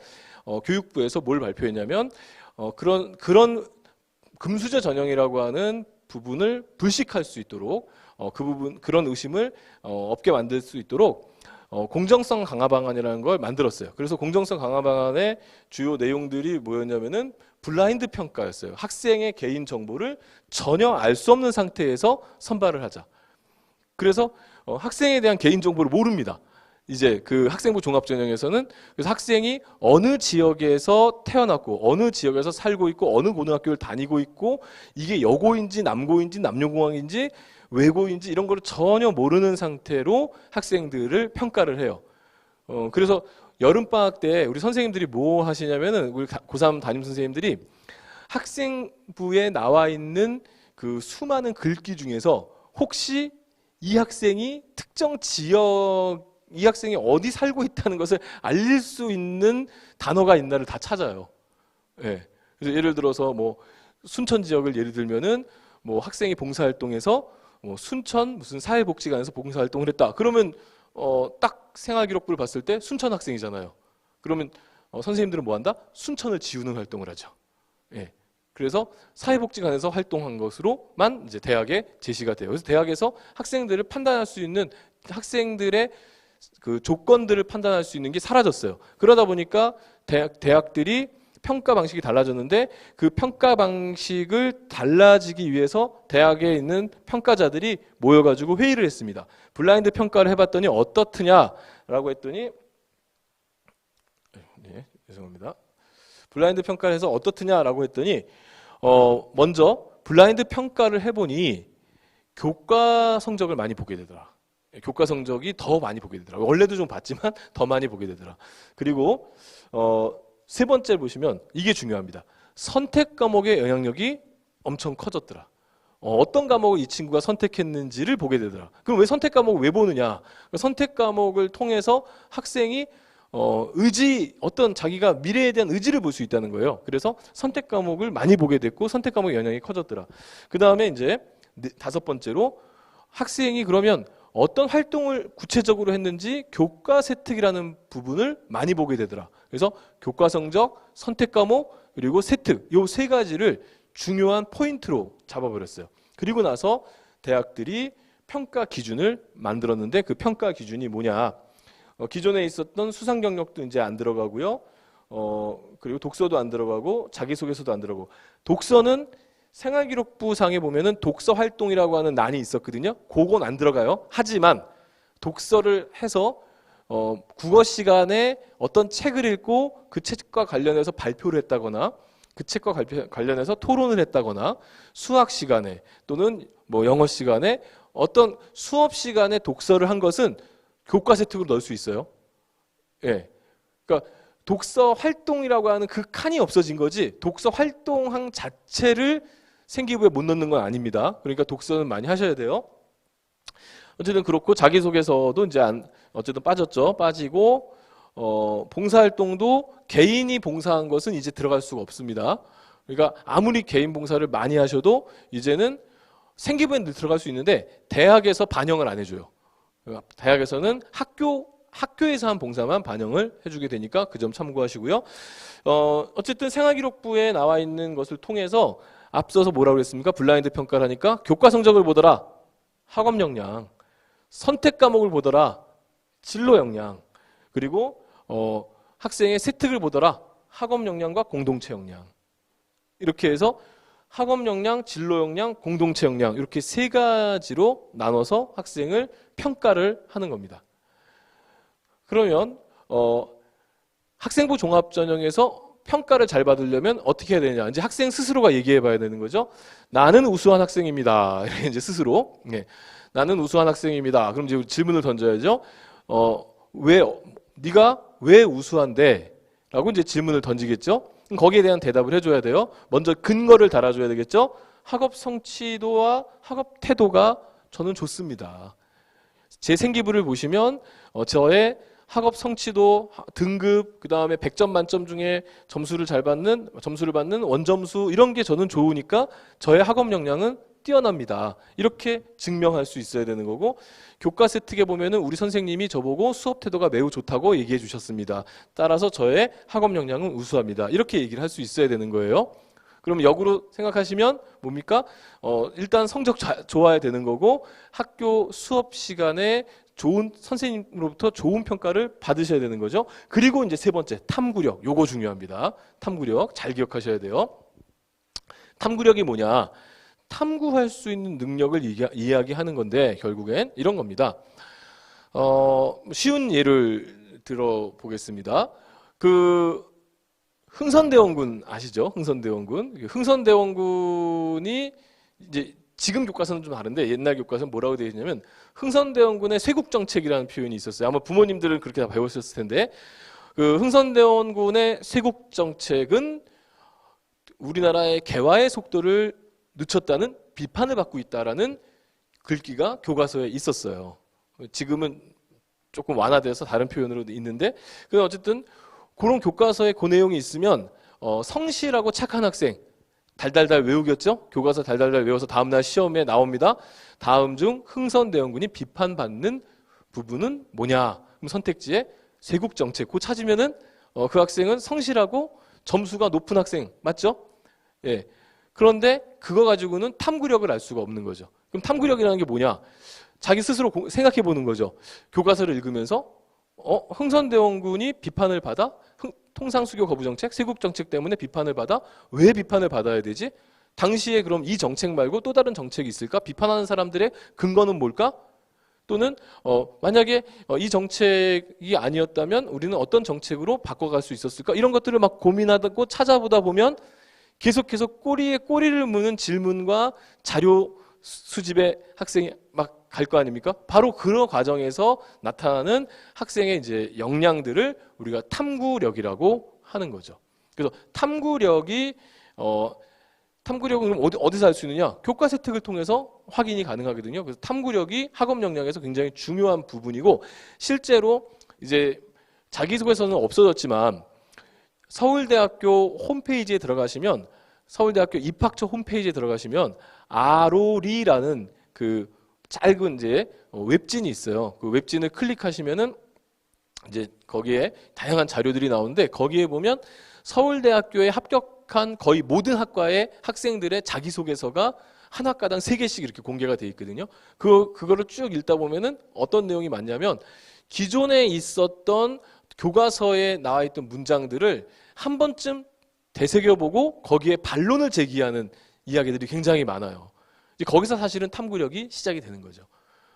교육부에서 뭘 발표했냐면 그런 금수저 전형이라고 하는 부분을 불식할 수 있도록 그런 의심을 없게 만들 수 있도록 공정성 강화 방안이라는 걸 만들었어요. 그래서 공정성 강화 방안의 주요 내용들이 뭐였냐면은 블라인드 평가였어요. 학생의 개인 정보를 전혀 알 수 없는 상태에서 선발을 하자. 그래서 학생에 대한 개인 정보를 모릅니다. 이제 그 학생부 종합전형에서는 그래서 학생이 어느 지역에서 태어났고 어느 지역에서 살고 있고 어느 고등학교를 다니고 있고 이게 여고인지 남고인지 남녀공학인지 외고인지 이런 거를 전혀 모르는 상태로 학생들을 평가를 해요. 그래서 여름방학 때 우리 선생님들이 뭐 하시냐면은 우리 고3 담임 선생님들이 학생부에 나와 있는 그 수많은 글귀 중에서 혹시 이 학생이 특정 지역 이 학생이 어디 살고 있다는 것을 알릴 수 있는 단어가 있나를 다 찾아요. 예. 그래서 예를 들어서 뭐 순천 지역을 예를 들면은 뭐 학생이 봉사활동에서 순천 무슨 사회복지관에서 봉사활동을 했다. 그러면 딱 생활기록부를 봤을 때 순천 학생이잖아요. 그러면 선생님들은 뭐 한다? 순천을 지우는 활동을 하죠. 예. 그래서 사회복지관에서 활동한 것으로만 이제 대학에 제시가 돼요. 그래서 대학에서 학생들을 판단할 수 있는 학생들의 그 조건들을 판단할 수 있는 게 사라졌어요. 그러다 보니까 대학들이 평가 방식이 달라졌는데 그 평가 방식을 달라지기 위해서 대학에 있는 평가자들이 모여가지고 회의를 했습니다. 블라인드 평가를 해봤더니 어떻느냐라고 했더니 네, 죄송합니다. 블라인드 평가를 해서 어떻느냐라고 했더니 먼저 블라인드 평가를 해보니 교과 성적을 많이 보게 되더라. 교과 성적이 더 많이 보게 되더라. 원래도 좀 봤지만 더 많이 보게 되더라. 그리고 세 번째 보시면 이게 중요합니다. 선택 과목의 영향력이 엄청 커졌더라. 어떤 과목을 이 친구가 선택했는지를 보게 되더라. 그럼 왜 선택 과목을 왜 보느냐? 선택 과목을 통해서 학생이 어떤 자기가 미래에 대한 의지를 볼 수 있다는 거예요. 그래서 선택 과목을 많이 보게 됐고 선택 과목의 영향이 커졌더라. 그 다음에 이제 다섯 번째로 학생이 그러면 어떤 활동을 구체적으로 했는지 교과 세특이라는 부분을 많이 보게 되더라. 그래서 교과 성적, 선택 과목, 그리고 세특 이 세 가지를 중요한 포인트로 잡아버렸어요. 그리고 나서 대학들이 평가 기준을 만들었는데 그 평가 기준이 뭐냐? 기존에 있었던 수상 경력도 이제 안 들어가고요. 그리고 독서도 안 들어가고 자기소개서도 안 들어가고 독서는 생활기록부 상에 보면은 독서 활동이라고 하는 난이 있었거든요. 그건 안 들어가요. 하지만 독서를 해서 국어 시간에 어떤 책을 읽고 그 책과 관련해서 발표를 했다거나 그 책과 관련해서 토론을 했다거나 수학 시간에 또는 뭐 영어 시간에 어떤 수업 시간에 독서를 한 것은 교과 세특으로 넣을 수 있어요. 예. 그러니까 독서 활동이라고 하는 그 칸이 없어진 거지 독서 활동한 자체를 생기부에 못 넣는 건 아닙니다. 그러니까 독서는 많이 하셔야 돼요. 어쨌든 그렇고 자기소개서도 이제 어쨌든 빠지고 봉사활동도 개인이 봉사한 것은 이제 들어갈 수가 없습니다. 그러니까 아무리 개인 봉사를 많이 하셔도 이제는 생기부에 들어갈 수 있는데 대학에서 반영을 안 해줘요. 그러니까 대학에서는 학교에서 한 봉사만 반영을 해주게 되니까 그 점 참고하시고요. 어쨌든 생활기록부에 나와 있는 것을 통해서 앞서서 뭐라고 그랬습니까? 블라인드 평가를 하니까 교과 성적을 보더라. 학업 역량. 선택 과목을 보더라. 진로 역량. 그리고 학생의 세특을 보더라. 학업 역량과 공동체 역량. 이렇게 해서 학업 역량, 진로 역량, 공동체 역량 이렇게 세 가지로 나눠서 학생을 평가를 하는 겁니다. 그러면 학생부 종합전형에서 평가를 잘 받으려면 어떻게 해야 되냐? 이제 학생 스스로가 얘기해 봐야 되는 거죠. 나는 우수한 학생입니다. 이제 스스로. 네. 나는 우수한 학생입니다. 그럼 이제 질문을 던져야죠. 네가 왜 우수한데? 라고 이제 질문을 던지겠죠. 그럼 거기에 대한 대답을 해줘야 돼요. 먼저 근거를 달아줘야 되겠죠. 학업 성취도와 학업 태도가 저는 좋습니다. 제 생기부를 보시면 저의 학업 성취도, 등급, 그 다음에 100점 만점 중에 점수를 받는 원점수 이런 게 저는 좋으니까 저의 학업 역량은 뛰어납니다. 이렇게 증명할 수 있어야 되는 거고 교과 세특에 보면은 우리 선생님이 저보고 수업 태도가 매우 좋다고 얘기해 주셨습니다. 따라서 저의 학업 역량은 우수합니다. 이렇게 얘기를 할 수 있어야 되는 거예요. 그럼 역으로 생각하시면 뭡니까? 일단 성적 좋아야 되는 거고 학교 수업 시간에 좋은 선생님으로부터 좋은 평가를 받으셔야 되는 거죠. 그리고 이제 세 번째 탐구력. 요거 중요합니다. 탐구력 잘 기억하셔야 돼요. 탐구력이 뭐냐? 탐구할 수 있는 능력을 이야기하는 건데 결국엔 이런 겁니다. 쉬운 예를 들어보겠습니다. 그 흥선대원군 아시죠? 흥선대원군이 이제 지금 교과서는 좀 다른데 옛날 교과서는 뭐라고 되어 있냐면 흥선대원군의 쇄국정책이라는 표현이 있었어요. 아마 부모님들은 그렇게 다 배우셨을 텐데 그 흥선대원군의 쇄국정책은 우리나라의 개화의 속도를 늦췄다는 비판을 받고 있다라는 글귀가 교과서에 있었어요. 지금은 조금 완화돼서 다른 표현으로 있는데 어쨌든 그런 교과서에 그 내용이 있으면 성실하고 착한 학생 달달달 외우겠죠? 교과서 달달달 외워서 다음날 시험에 나옵니다. 다음 중 흥선대원군이 비판받는 부분은 뭐냐? 그럼 선택지에 쇄국정책 그 찾으면은 그 학생은 성실하고 점수가 높은 학생 맞죠? 예. 그런데 그거 가지고는 탐구력을 알 수가 없는 거죠. 그럼 탐구력이라는 게 뭐냐? 자기 스스로 생각해 보는 거죠. 교과서를 읽으면서 흥선대원군이 비판을 받아 통상수교 거부정책, 쇄국정책 때문에 비판을 받아 왜 비판을 받아야 되지? 당시에 그럼 이 정책 말고 또 다른 정책이 있을까? 비판하는 사람들의 근거는 뭘까? 또는 만약에 이 정책이 아니었다면 우리는 어떤 정책으로 바꿔갈 수 있었을까? 이런 것들을 막 고민하고 찾아보다 보면 계속해서 꼬리에 꼬리를 무는 질문과 자료 수집에 학생이 막 갈 거 아닙니까? 바로 그런 과정에서 나타나는 학생의 이제 역량들을 우리가 탐구력이라고 하는 거죠. 그래서 탐구력은 어디서 할 수 있느냐? 교과 세특을 통해서 확인이 가능하거든요. 그래서 탐구력이 학업 역량에서 굉장히 중요한 부분이고 실제로 이제 자기소개서는 없어졌지만 서울대학교 홈페이지에 들어가시면 서울대학교 입학처 홈페이지에 들어가시면 아로리라는 그 짧은 이제 웹진이 있어요. 그 웹진을 클릭하시면은 이제 거기에 다양한 자료들이 나오는데 거기에 보면 서울대학교에 합격한 거의 모든 학과의 학생들의 자기소개서가 한 학과당 3개씩 이렇게 공개가 돼 있거든요. 그거를 쭉 읽다 보면은 어떤 내용이 많냐면 기존에 있었던 교과서에 나와 있던 문장들을 한 번쯤 되새겨보고 거기에 반론을 제기하는 이야기들이 굉장히 많아요. 이제 거기서 사실은 탐구력이 시작이 되는 거죠.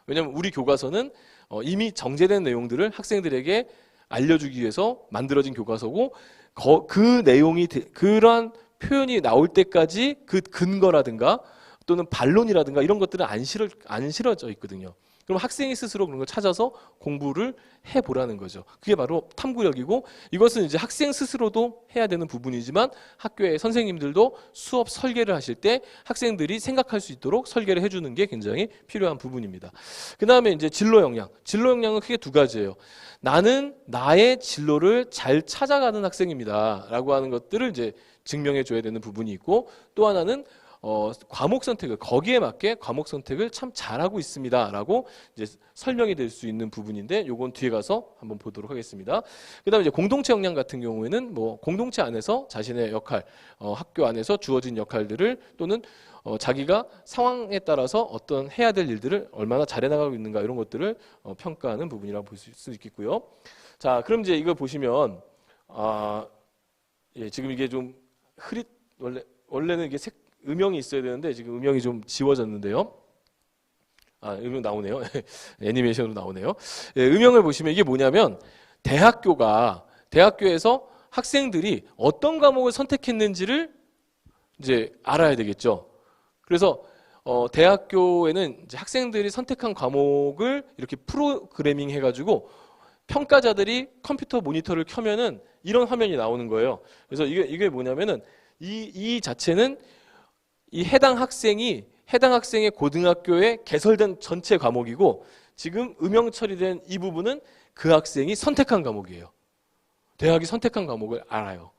왜냐하면 우리 교과서는 이미 정제된 내용들을 학생들에게 알려주기 위해서 만들어진 교과서고 그 내용이 그러한 표현이 나올 때까지 그 근거라든가 또는 반론이라든가 이런 것들은 안 실어져 있거든요. 그럼 학생이 스스로 그런 걸 찾아서 공부를 해보라는 거죠. 그게 바로 탐구력이고 이것은 이제 학생 스스로도 해야 되는 부분이지만 학교의 선생님들도 수업 설계를 하실 때 학생들이 생각할 수 있도록 설계를 해주는 게 굉장히 필요한 부분입니다. 그 다음에 이제 진로 역량. 진로 역량은 크게 두 가지예요. 나는 나의 진로를 잘 찾아가는 학생입니다. 라고 하는 것들을 이제 증명해 줘야 되는 부분이 있고 또 하나는 과목 선택을 거기에 맞게 과목 선택을 참 잘하고 있습니다라고 이제 설명이 될 수 있는 부분인데 요건 뒤에 가서 한번 보도록 하겠습니다. 그다음에 이제 공동체 역량 같은 경우에는 뭐 공동체 안에서 자신의 역할, 학교 안에서 주어진 역할들을 또는 자기가 상황에 따라서 어떤 해야 될 일들을 얼마나 잘해 나가고 있는가 이런 것들을 평가하는 부분이라고 볼 수 있겠고요. 자, 그럼 이제 이거 보시면 예, 지금 이게 좀 원래는 이게 음영이 있어야 되는데 지금 음영이 좀 지워졌는데요. 음영 나오네요. 애니메이션으로 나오네요. 예, 음영을 보시면 이게 뭐냐면 대학교에서 학생들이 어떤 과목을 선택했는지를 이제 알아야 되겠죠. 그래서 대학교에는 이제 학생들이 선택한 과목을 이렇게 프로그래밍 해가지고 평가자들이 컴퓨터 모니터를 켜면은 이런 화면이 나오는 거예요. 그래서 이게 뭐냐면은 이 자체는 이 해당 학생의 고등학교에 개설된 전체 과목이고 지금 음영 처리된 이 부분은 그 학생이 선택한 과목이에요. 대학이 선택한 과목을 알아요.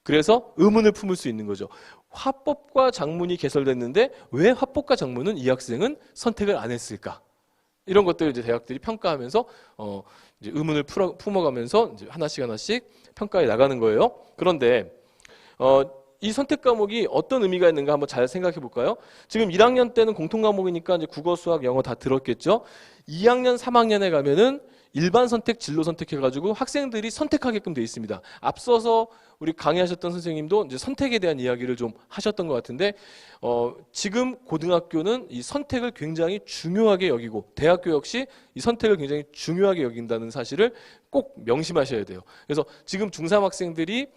그래서 의문을 품을 수 있는 거죠. 화법과 작문이 개설됐는데 왜 화법과 작문은 이 학생은 선택을 안 했을까? 이런 것들을 이제 대학들이 평가하면서 이제 의문을 품어가면서 이제 하나씩 평가해 나가는 거예요. 그런데 이 선택 과목이 어떤 의미가 있는가 한번 잘 생각해 볼까요? 지금 1학년 때는 공통 과목이니까 이제 국어, 수학, 영어 다 들었겠죠. 2학년, 3학년에 가면은 일반 선택, 진로 선택해가지고 학생들이 선택하게끔 돼 있습니다. 앞서서 우리 강의하셨던 선생님도 이제 선택에 대한 이야기를 좀 하셨던 것 같은데, 지금 고등학교는 이 선택을 굉장히 중요하게 여기고, 대학교 역시 이 선택을 굉장히 중요하게 여긴다는 사실을 꼭 명심하셔야 돼요. 그래서 지금 중3 학생들이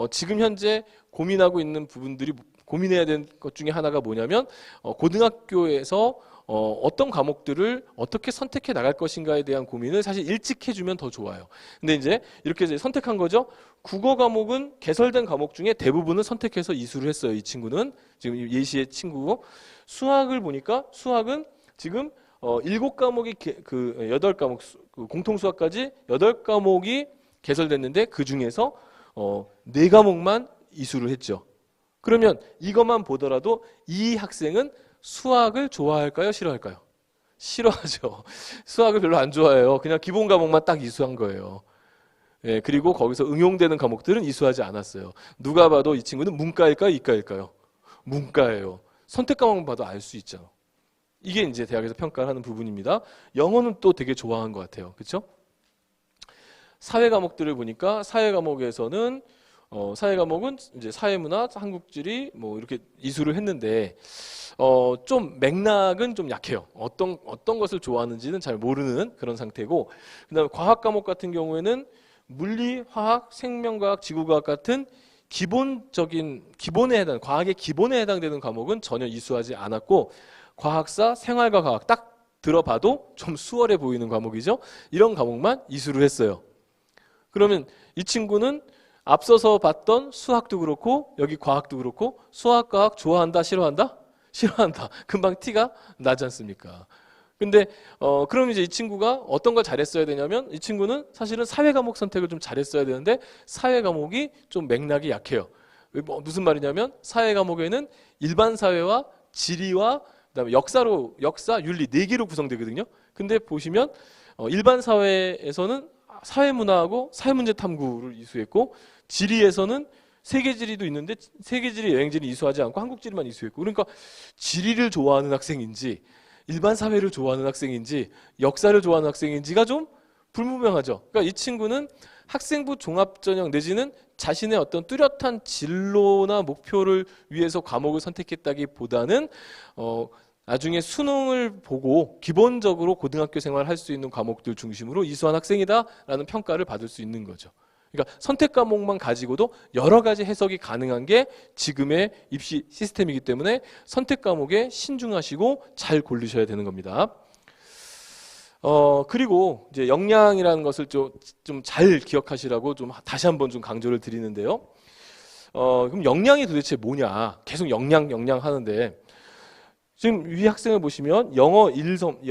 지금 현재 고민하고 있는 부분들이 고민해야 되는 것 중에 하나가 뭐냐면 고등학교에서 어떤 과목들을 어떻게 선택해 나갈 것인가에 대한 고민을 사실 일찍 해주면 더 좋아요. 근데 이제 이렇게 이제 선택한 거죠. 국어 과목은 개설된 과목 중에 대부분은 선택해서 이수를 했어요. 이 친구는 지금 예시의 친구고 수학을 보니까 수학은 지금 7과목이 8과목 공통 수학까지 8과목이 개설됐는데 그 중에서 4과목만 이수를 했죠. 그러면 이것만 보더라도 이 학생은 수학을 좋아할까요? 싫어할까요? 싫어하죠. 수학을 별로 안 좋아해요. 그냥 기본 과목만 딱 이수한 거예요. 예, 그리고 거기서 응용되는 과목들은 이수하지 않았어요. 누가 봐도 이 친구는 문과일까요? 이과일까요? 문과예요. 선택 과목만 봐도 알 수 있죠. 이게 이제 대학에서 평가를 하는 부분입니다. 영어는 또 되게 좋아한 것 같아요. 그렇죠? 사회 과목들을 보니까 사회 과목에서는 사회 과목은 이제 사회문화, 한국지리 뭐 이렇게 이수를 했는데 좀 맥락은 좀 약해요. 어떤 것을 좋아하는지는 잘 모르는 그런 상태고, 그다음에 과학 과목 같은 경우에는 물리, 화학, 생명과학, 지구과학 같은 과학의 기본에 해당되는 과목은 전혀 이수하지 않았고, 과학사, 생활과 과학 딱 들어봐도 좀 수월해 보이는 과목이죠. 이런 과목만 이수를 했어요. 그러면 이 친구는 앞서서 봤던 수학도 그렇고 여기 과학도 그렇고 수학, 과학 좋아한다, 싫어한다? 싫어한다. 금방 티가 나지 않습니까? 근데 그럼 이제 이 친구가 어떤 걸 잘했어야 되냐면 이 친구는 사실은 사회 과목 선택을 좀 잘했어야 되는데 사회 과목이 좀 맥락이 약해요. 무슨 말이냐면 사회 과목에는 일반 사회와 지리와 그다음에 역사, 윤리 4개로 구성되거든요. 근데 보시면 일반 사회에서는 사회문화하고 사회문제 탐구를 이수했고, 지리에서는 세계지리도 있는데 세계지리, 여행지리 이수하지 않고 한국지리만 이수했고, 그러니까 지리를 좋아하는 학생인지 일반 사회를 좋아하는 학생인지 역사를 좋아하는 학생인지가 좀 불분명하죠. 그러니까 이 친구는 학생부 종합전형 내지는 자신의 어떤 뚜렷한 진로나 목표를 위해서 과목을 선택했다기보다는 나중에 수능을 보고 기본적으로 고등학교 생활을 할 수 있는 과목들 중심으로 이수한 학생이다라는 평가를 받을 수 있는 거죠. 그러니까 선택 과목만 가지고도 여러 가지 해석이 가능한 게 지금의 입시 시스템이기 때문에 선택 과목에 신중하시고 잘 고르셔야 되는 겁니다. 그리고 이제 역량이라는 것을 좀 잘 기억하시라고 좀 다시 한번 좀 강조를 드리는데요. 그럼 역량이 도대체 뭐냐? 계속 역량 하는데 지금 위 학생을 보시면 영어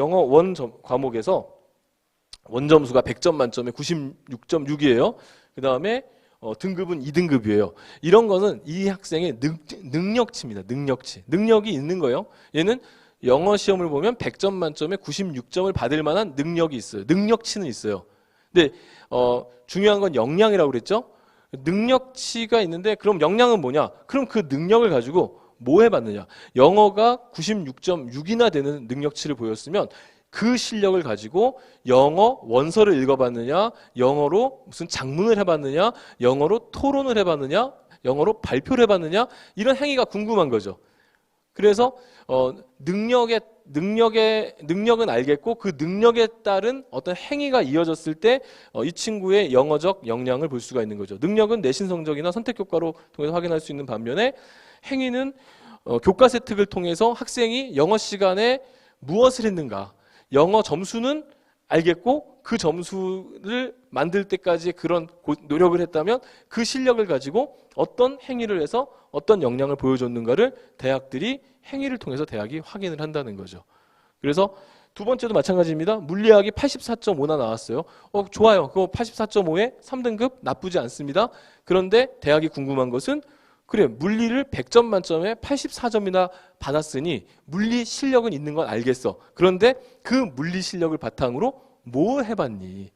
원 과목에서 원점수가 100점 만점에 96.6이에요. 그 다음에 등급은 2등급이에요. 이런 거는 이 학생의 능력치입니다. 능력이 있는 거예요. 얘는 영어 시험을 보면 100점 만점에 96점을 받을 만한 능력이 있어요. 능력치는 있어요. 근데 중요한 건 역량이라고 그랬죠. 능력치가 있는데 그럼 역량은 뭐냐? 그럼 그 능력을 가지고 뭐 해봤느냐? 영어가 96.6이나 되는 능력치를 보였으면 그 실력을 가지고 영어 원서를 읽어봤느냐, 영어로 무슨 작문을 해봤느냐, 영어로 토론을 해봤느냐, 영어로 발표를 해봤느냐, 이런 행위가 궁금한 거죠. 그래서 능력은 알겠고 그 능력에 따른 어떤 행위가 이어졌을 때 이 친구의 영어적 역량을 볼 수가 있는 거죠. 능력은 내신 성적이나 선택 효과로 통해서 확인할 수 있는 반면에 행위는 교과서 획득을 통해서 학생이 영어 시간에 무엇을 했는가, 영어 점수는 알겠고 그 점수를 만들 때까지 그런 노력을 했다면 그 실력을 가지고 어떤 행위를 해서 어떤 역량을 보여줬는가를 대학들이 행위를 통해서 대학이 확인을 한다는 거죠. 그래서 두 번째도 마찬가지입니다. 물리학이 84.5나 나왔어요. 좋아요. 그거 84.5에 3등급 나쁘지 않습니다. 그런데 대학이 궁금한 것은 그래, 물리를 100점 만점에 84점이나 받았으니 물리 실력은 있는 건 알겠어. 그런데 그 물리 실력을 바탕으로 뭘 해봤니?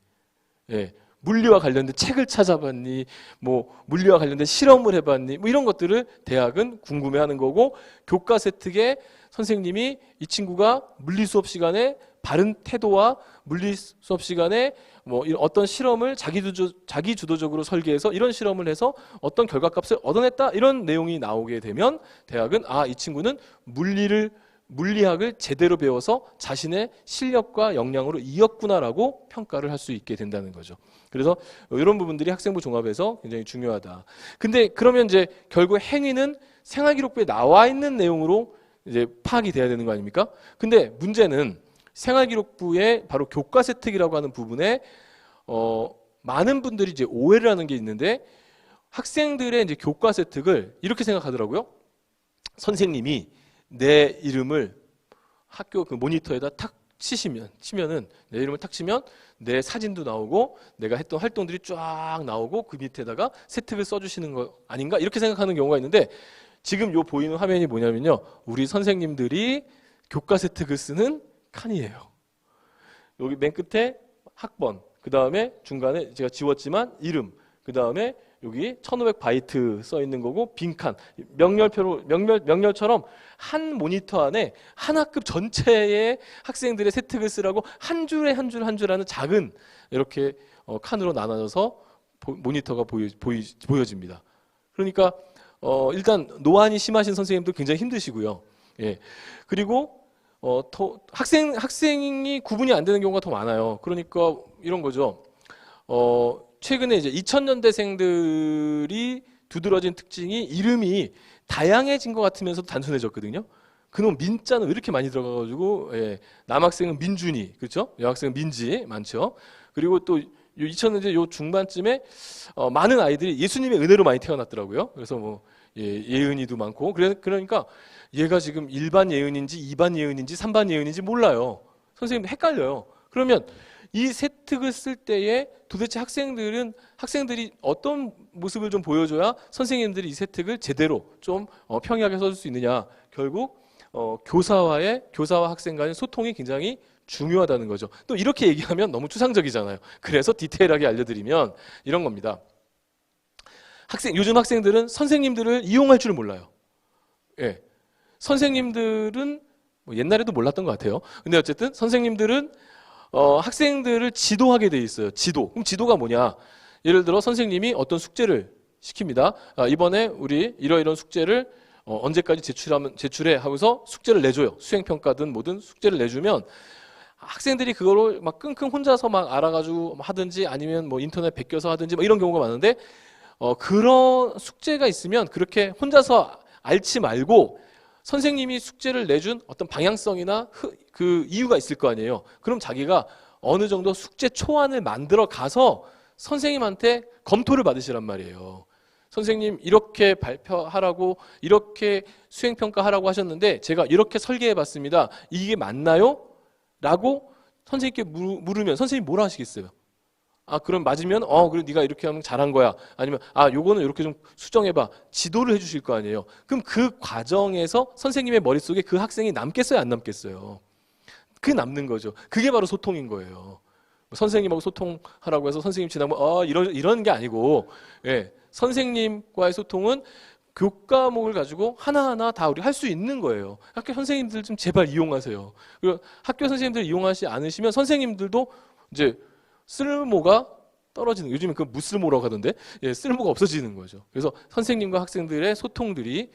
예, 물리와 관련된 책을 찾아봤니? 뭐 물리와 관련된 실험을 해봤니? 뭐 이런 것들을 대학은 궁금해하는 거고, 교과서 획득에 선생님이 이 친구가 물리 수업 시간에 바른 태도와 물리 수업 시간에 뭐 어떤 실험을 자기 주도적으로 설계해서 이런 실험을 해서 어떤 결과값을 얻어냈다, 이런 내용이 나오게 되면 대학은 이 친구는 물리학을 제대로 배워서 자신의 실력과 역량으로 이었구나라고 평가를 할 수 있게 된다는 거죠. 그래서 이런 부분들이 학생부 종합에서 굉장히 중요하다. 근데 그러면 이제 결국 행위는 생활기록부에 나와 있는 내용으로 이제 파악이 돼야 되는 거 아닙니까? 근데 문제는 생활기록부의 바로 교과서 획득이라고 하는 부분에 많은 분들이 이제 오해를 하는 게 있는데, 학생들의 이제 교과서 획득을 이렇게 생각하더라고요. 선생님이 내 이름을 학교 그 모니터에다 탁 치면은 내 이름을 탁 치면 내 사진도 나오고 내가 했던 활동들이 쫙 나오고 그 밑에다가 세특을 써주시는 거 아닌가, 이렇게 생각하는 경우가 있는데, 지금 요 보이는 화면이 뭐냐면요, 우리 선생님들이 교과서 획득을 쓰는 칸이에요. 여기 맨 끝에 학번, 그 다음에 중간에 제가 지웠지만 이름, 그 다음에 여기 1500바이트 써 있는 거고 빈칸, 명렬처럼 한 모니터 안에 한 학급 전체의 학생들의 세특을 쓰라고 한 줄에 한 줄 하는 작은 이렇게 칸으로 나눠져서 모니터가 보여집니다. 그러니까 일단 노안이 심하신 선생님도 굉장히 힘드시고요. 예. 그리고 학생이 구분이 안 되는 경우가 더 많아요. 그러니까 이런 거죠. 최근에 이제 2000년대생들이 두드러진 특징이 이름이 다양해진 것 같으면서도 단순해졌거든요. 그놈 민자는 왜 이렇게 많이 들어가가지고, 예, 남학생은 민준이, 그렇죠? 여학생은 민지 많죠. 그리고 또 2000년대 요 중반쯤에 많은 아이들이 예수님의 은혜로 많이 태어났더라고요. 그래서 뭐 예은이도 많고, 그러니까 얘가 지금 일반 예은인지 2반 예은인지 3반 예은인지 몰라요. 선생님도 헷갈려요. 그러면 이 세특을 쓸 때에 도대체 학생들이 어떤 모습을 좀 보여줘야 선생님들이 이 세특을 제대로 좀 평이하게 써줄 수 있느냐. 결국 교사와 학생 간의 소통이 굉장히 중요하다는 거죠. 또 이렇게 얘기하면 너무 추상적이잖아요. 그래서 디테일하게 알려드리면 이런 겁니다. 요즘 학생들은 선생님들을 이용할 줄 몰라요. 예. 선생님들은 뭐 옛날에도 몰랐던 것 같아요. 근데 어쨌든 선생님들은 학생들을 지도하게 돼 있어요. 그럼 지도가 뭐냐? 예를 들어 선생님이 어떤 숙제를 시킵니다. 이번에 우리 이러이런 숙제를 언제까지 제출해 하고서 숙제를 내줘요. 수행평가든 뭐든 숙제를 내주면 학생들이 그거를 막 끙끙 혼자서 막 알아가지고 하든지 아니면 뭐 인터넷 베껴서 하든지 뭐 이런 경우가 많은데 그런 숙제가 있으면 그렇게 혼자서 앓지 말고 선생님이 숙제를 내준 어떤 방향성이나 그 이유가 있을 거 아니에요. 그럼 자기가 어느 정도 숙제 초안을 만들어 가서 선생님한테 검토를 받으시란 말이에요. 선생님 이렇게 발표하라고 이렇게 수행평가하라고 하셨는데 제가 이렇게 설계해 봤습니다. 이게 맞나요? 라고 선생님께 물으면 선생님이 뭐라 하시겠어요? 아, 그럼 맞으면 그래 네가 이렇게 하면 잘한 거야. 아니면 요거는 이렇게 좀 수정해봐. 지도를 해주실 거 아니에요. 그럼 그 과정에서 선생님의 머릿속에 그 학생이 남겠어요, 안 남겠어요? 그게 남는 거죠. 그게 바로 소통인 거예요. 선생님하고 소통하라고 해서 선생님 지나면 이런 게 아니고, 예, 선생님과의 소통은 교과목을 가지고 하나하나 다 우리 할 수 있는 거예요. 학교 선생님들 좀 제발 이용하세요. 그리고 학교 선생님들 이용하지 않으시면 선생님들도 이제 쓸모가 떨어지는, 요즘에 그 무쓸모라고 하던데, 예, 쓸모가 없어지는 거죠. 그래서 선생님과 학생들의 소통들이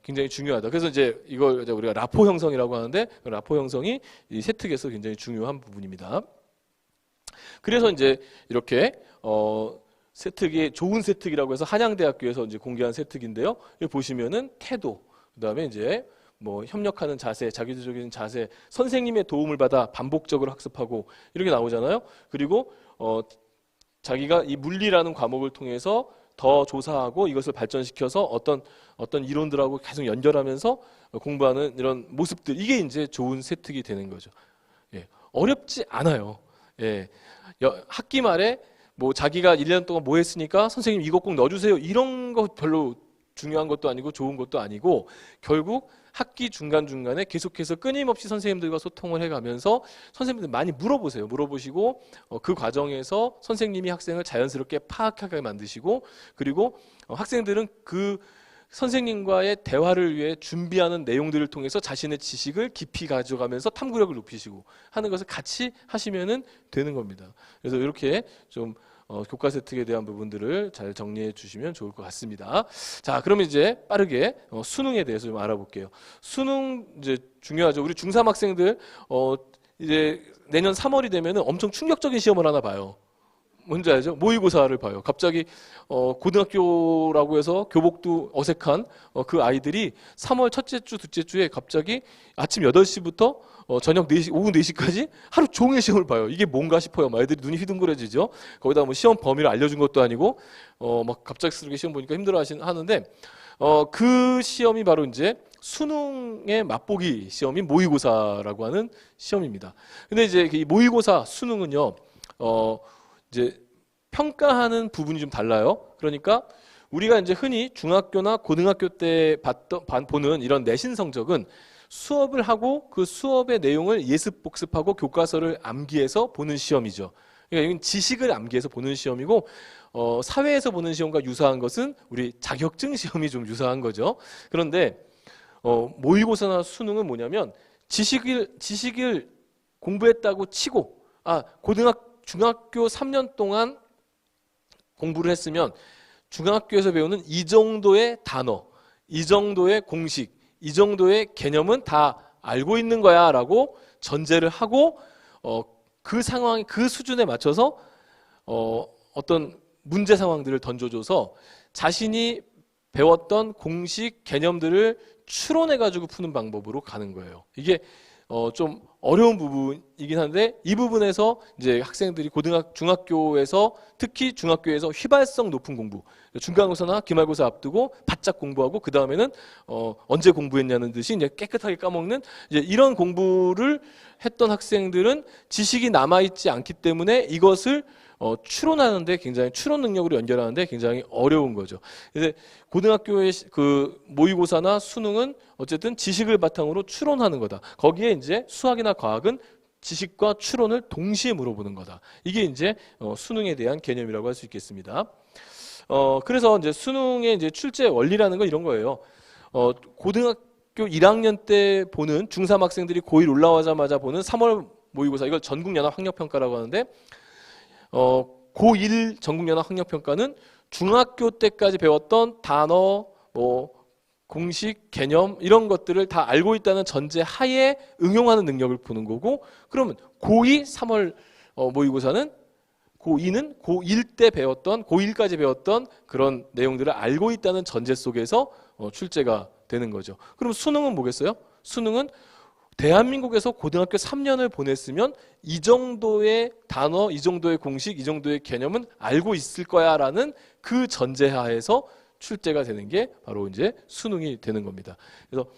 굉장히 중요하다. 그래서 이제 이걸 우리가 라포 형성이라고 하는데, 그 라포 형성이 이 세특에서 굉장히 중요한 부분입니다. 그래서 이제 이렇게 세특이 좋은 세특이라고 해서 한양대학교에서 이제 공개한 세특인데요. 여기 보시면은 태도, 그다음에 이제 뭐 협력하는 자세, 자기주도적인 자세, 선생님의 도움을 받아 반복적으로 학습하고 이렇게 나오잖아요. 그리고 자기가 이 물리라는 과목을 통해서 더 조사하고 이것을 발전시켜서 어떤 이론들하고 계속 연결하면서 공부하는 이런 모습들, 이게 이제 좋은 세특이 되는 거죠. 예, 어렵지 않아요. 예, 학기 말에 뭐 자기가 1년 동안 뭐 했으니까 선생님 이거 꼭 넣어주세요, 이런 거 별로 중요한 것도 아니고 좋은 것도 아니고, 결국 학기 중간중간에 계속해서 끊임없이 선생님들과 소통을 해가면서 선생님들 많이 물어보시고 그 과정에서 선생님이 학생을 자연스럽게 파악하게 만드시고, 그리고 학생들은 그 선생님과의 대화를 위해 준비하는 내용들을 통해서 자신의 지식을 깊이 가져가면서 탐구력을 높이시고 하는 것을 같이 하시면 되는 겁니다. 그래서 이렇게 좀 교과 세특에 대한 부분들을 잘 정리해 주시면 좋을 것 같습니다. 자, 그러면 이제 빠르게 수능에 대해서 좀 알아볼게요. 수능 이제 중요하죠. 우리 중3 학생들 이제 내년 3월이 되면 엄청 충격적인 시험을 하나 봐요. 뭔지 알죠? 모의고사를 봐요. 갑자기 고등학교라고 해서 교복도 어색한 그 아이들이 3월 첫째 주, 둘째 주에 갑자기 아침 8시부터 저녁 4시, 오후 4시까지 하루 종일 시험을 봐요. 이게 뭔가 싶어요. 아이들이 눈이 휘둥그레지죠. 거기다 뭐 시험 범위를 알려준 것도 아니고 막 갑작스럽게 시험 보니까 힘들어 하는데 그 시험이 바로 이제 수능의 맛보기 시험인 모의고사라고 하는 시험입니다. 근데 이제 이 모의고사 수능은요, 이제 평가하는 부분이 좀 달라요. 그러니까 우리가 이제 흔히 중학교나 고등학교 때 보는 이런 내신 성적은 수업을 하고 그 수업의 내용을 예습 복습하고 교과서를 암기해서 보는 시험이죠. 그러니까 이건 지식을 암기해서 보는 시험이고, 사회에서 보는 시험과 유사한 것은 우리 자격증 시험이 좀 유사한 거죠. 그런데 모의고사나 수능은 뭐냐면 지식을 공부했다고 치고, 중학교 3년 동안 공부를 했으면 중학교에서 배우는 이 정도의 단어, 이 정도의 공식, 이 정도의 개념은 다 알고 있는 거야 라고 전제를 하고 그 상황, 그 수준에 맞춰서 어떤 문제 상황들을 던져줘서 자신이 배웠던 공식 개념들을 추론해가지고 푸는 방법으로 가는 거예요. 이게 좀 어려운 부분이긴 한데, 이 부분에서 이제 학생들이 중학교에서, 특히 중학교에서 휘발성 높은 공부, 중간고사나 기말고사 앞두고 바짝 공부하고 그 다음에는 언제 공부했냐는 듯이 이제 깨끗하게 까먹는 이제 이런 공부를 했던 학생들은 지식이 남아있지 않기 때문에 이것을 추론하는데 굉장히, 추론 능력으로 연결하는데 굉장히 어려운 거죠. 그래서 고등학교의 그 모의고사나 수능은 어쨌든 지식을 바탕으로 추론하는 거다. 거기에 이제 수학이나 과학은 지식과 추론을 동시에 물어보는 거다. 이게 이제 수능에 대한 개념이라고 할 수 있겠습니다. 그래서 이제 수능의 이제 출제 원리라는 건 이런 거예요. 고등학교 1학년 때 보는 중3 학생들이 고1 올라오자마자 보는 3월 모의고사, 이걸 전국연합학력평가라고 하는데, 고1 전국연합학력평가는 중학교 때까지 배웠던 단어, 뭐 공식, 개념 이런 것들을 다 알고 있다는 전제 하에 응용하는 능력을 보는 거고, 그러면 고2 3월 모의고사는 고2는 고1 때 배웠던, 고1까지 배웠던 그런 내용들을 알고 있다는 전제 속에서 출제가 되는 거죠. 그럼 수능은 뭐겠어요? 수능은 대한민국에서 고등학교 3년을 보냈으면 이 정도의 단어, 이 정도의 공식, 이 정도의 개념은 알고 있을 거야라는 그 전제하에서 출제가 되는 게 바로 이제 수능이 되는 겁니다. 그래서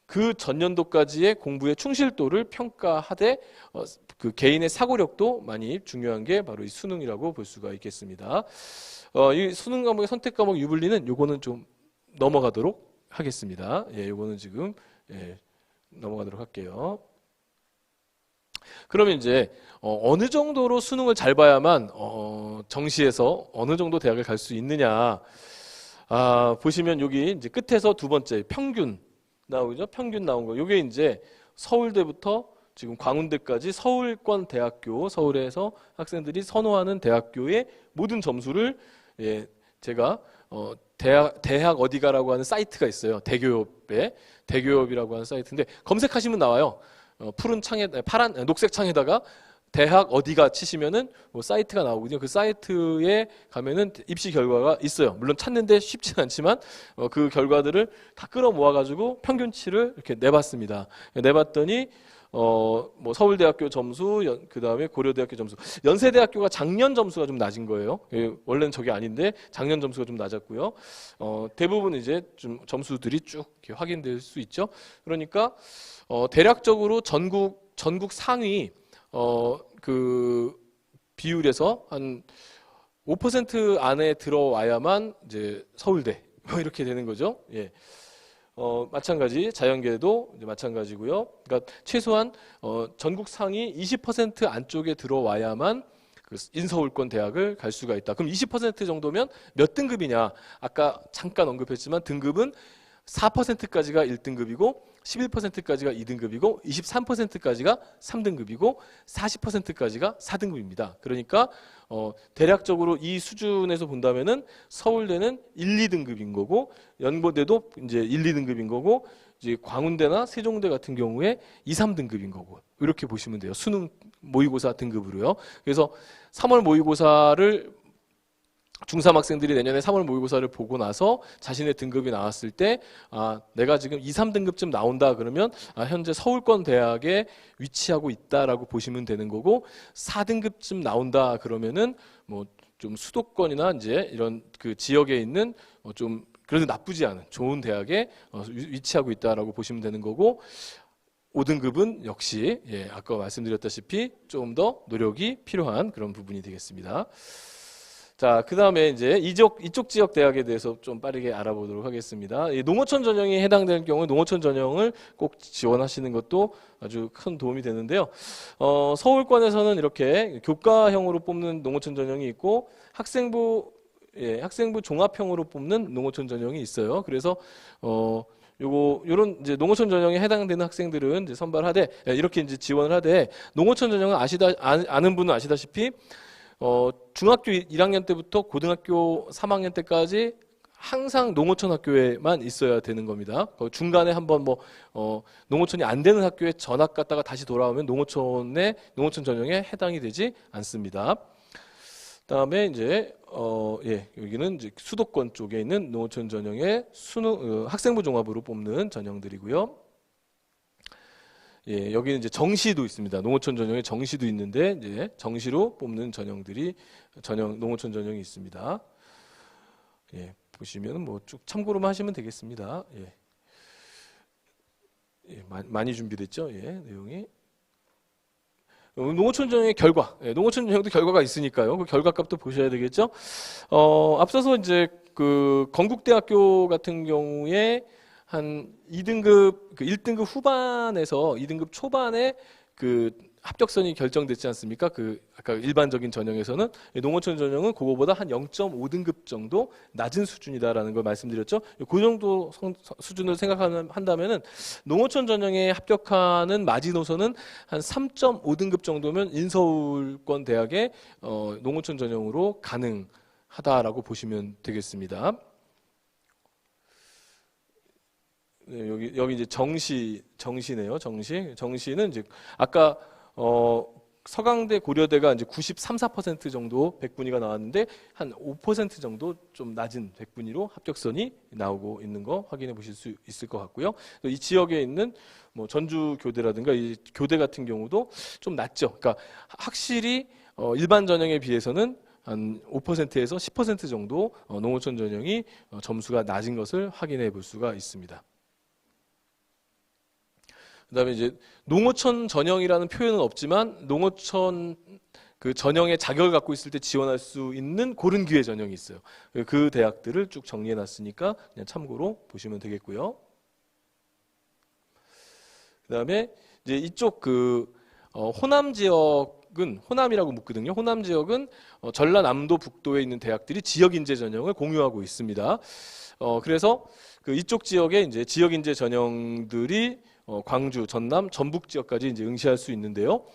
그 전년도까지의 공부의 충실도를 평가하되 그 개인의 사고력도 많이 중요한 게 바로 이 수능이라고 볼 수가 있겠습니다. 이 수능 과목의 선택 과목 유불리는 요거는 좀 넘어가도록 하겠습니다. 예, 요거는 지금 넘어가도록 할게요. 그러면 이제 어느 정도로 수능을 잘 봐야만 정시에서 어느 정도 대학을 갈 수 있느냐. 보시면 여기 이제 끝에서 두 번째 평균 나오죠. 평균 나온 거. 이게 이제 서울대부터 지금 광운대까지 서울권 대학교, 서울에서 학생들이 선호하는 대학교의 모든 점수를 제가 대학 어디가라고 하는 사이트가 있어요. 대교협이라고 하는 사이트인데 검색하시면 나와요. 푸른 창에 녹색 창에다가 대학 어디가 치시면은 뭐 사이트가 나오거든요. 그 사이트에 가면은 입시 결과가 있어요. 물론 찾는데 쉽지는 않지만 그 결과들을 다 끌어 모아가지고 평균치를 이렇게 내봤습니다. 내봤더니 뭐 서울대학교 점수, 그 다음에 고려대학교 점수, 연세대학교가 작년 점수가 좀 낮은 거예요. 원래는 저게 아닌데 작년 점수가 좀 낮았고요. 대부분 이제 좀 점수들이 쭉 이렇게 확인될 수 있죠. 그러니까 대략적으로 전국 상위 그 비율에서 한 5% 안에 들어와야만 이제 서울대 뭐 이렇게 되는 거죠. 예. 마찬가지 자연계도 이제 마찬가지고요. 그러니까 최소한 전국 상위 20% 안쪽에 들어와야만 그 인서울권 대학을 갈 수가 있다. 그럼 20% 정도면 몇 등급이냐? 아까 잠깐 언급했지만 등급은 4%까지가 1등급이고 11%까지가 2등급이고 23%까지가 3등급이고 40%까지가 4등급입니다. 그러니까 대략적으로 이 수준에서 본다면은 서울대는 1, 2등급인 거고 연고대도 이제 1, 2등급인 거고 이제 광운대나 세종대 같은 경우에 2, 3등급인 거고 이렇게 보시면 돼요. 수능 모의고사 등급으로요. 그래서 3월 모의고사를 중3 학생들이 내년에 3월 모의고사를 보고 나서 자신의 등급이 나왔을 때 내가 지금 2, 3등급쯤 나온다 그러면 현재 서울권 대학에 위치하고 있다라고 보시면 되는 거고 4등급쯤 나온다 그러면은 뭐 좀 수도권이나 이제 이런 그 지역에 있는 좀 그래도 나쁘지 않은 좋은 대학에 위치하고 있다라고 보시면 되는 거고 5등급은 역시 아까 말씀드렸다시피 조금 더 노력이 필요한 그런 부분이 되겠습니다. 자, 그 다음에 이제 이쪽 지역 대학에 대해서 좀 빠르게 알아보도록 하겠습니다. 이 농어촌 전형이 해당되는 경우 농어촌 전형을 꼭 지원하시는 것도 아주 큰 도움이 되는데요. 서울권에서는 이렇게 교과형으로 뽑는 농어촌 전형이 있고 학생부 종합형으로 뽑는 농어촌 전형이 있어요. 그래서 요런 이제 농어촌 전형에 해당되는 학생들은 이제 선발하되 이렇게 이제 지원을 하되 농어촌 전형은 아는 분은 아시다시피 중학교 1학년 때부터 고등학교 3학년 때까지 항상 농어촌 학교에만 있어야 되는 겁니다. 중간에 한번 농어촌이 안 되는 학교에 전학 갔다가 다시 돌아오면 농어촌 전형에 해당이 되지 않습니다. 그다음에 이제 여기는 이제 수도권 쪽에 있는 농어촌 전형의 학생부 종합으로 뽑는 전형들이고요. 여기는 이제 정시도 있습니다. 농어촌 전형에 정시도 있는데 이제 정시로 뽑는 농어촌 전형이 있습니다. 보시면 뭐 쭉 참고로만 하시면 되겠습니다. 많이 준비됐죠? 내용이. 농어촌 전형의 결과, 농어촌 전형도 결과가 있으니까요. 그 결과값도 보셔야 되겠죠. 앞서서 이제 그 건국대학교 같은 경우에 한 2등급, 1등급 후반에서 2등급 초반에 그 합격선이 결정됐지 않습니까? 그 아까 일반적인 전형에서는 농어촌 전형은 그거보다 한 0.5등급 정도 낮은 수준이다라는 걸 말씀드렸죠. 그 정도 수준을 생각한다면은 농어촌 전형에 합격하는 마지노선은 한 3.5등급 정도면 인서울권 대학에 농어촌 전형으로 가능하다라고 보시면 되겠습니다. 네, 여기 이제 정시네요. 정시는 이제 아까 서강대 고려대가 이제 93, 4% 정도 백분위가 나왔는데 한 5% 정도 좀 낮은 백분위로 합격선이 나오고 있는 거 확인해 보실 수 있을 것 같고요. 또 이 지역에 있는 뭐 전주 교대라든가 이 교대 같은 경우도 좀 낮죠. 그러니까 확실히 일반 전형에 비해서는 한 5%에서 10% 정도 농어촌 전형이 점수가 낮은 것을 확인해 볼 수가 있습니다. 그다음에 이제 농어촌 전형이라는 표현은 없지만 농어촌 그 전형의 자격을 갖고 있을 때 지원할 수 있는 고른 기회 전형이 있어요. 그 대학들을 쭉 정리해 놨으니까 그냥 참고로 보시면 되겠고요. 그다음에 이제 이쪽 그 호남 지역은 호남이라고 묻거든요. 호남 지역은 전라남도 북도에 있는 대학들이 지역 인재 전형을 공유하고 있습니다. 그래서 그 이쪽 지역에 이제 지역 인재 전형들이 광주, 전남, 전북 지역까지 이제 응시할 수 있는데요.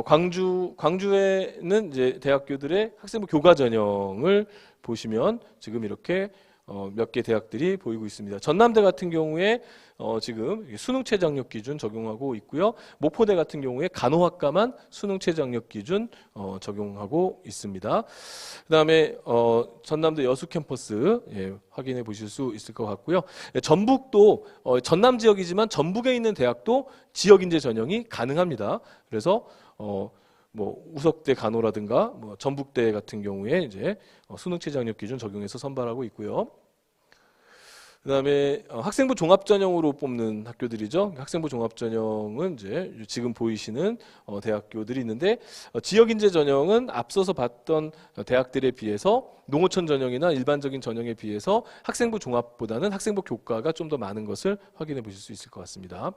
광주에는 이제 대학교들의 학생부 교과 전형을 보시면 지금 이렇게 몇 개 대학들이 보이고 있습니다. 전남대 같은 경우에 지금 수능 최저학력 기준 적용하고 있고요. 목포대 같은 경우에 간호학과만 수능 최저학력 기준 적용하고 있습니다. 그다음에 전남대 여수 캠퍼스 확인해 보실 수 있을 것 같고요. 전북도 전남 지역이지만 전북에 있는 대학도 지역 인재 전형이 가능합니다. 그래서 뭐 우석대 간호라든가 뭐 전북대 같은 경우에 이제 수능 최저학력 기준 적용해서 선발하고 있고요. 그다음에 학생부 종합 전형으로 뽑는 학교들이죠. 학생부 종합 전형은 이제 지금 보이시는 대학교들이 있는데 지역 인재 전형은 앞서서 봤던 대학들에 비해서 농어촌 전형이나 일반적인 전형에 비해서 학생부 종합보다는 학생부 교과가 좀 더 많은 것을 확인해 보실 수 있을 것 같습니다.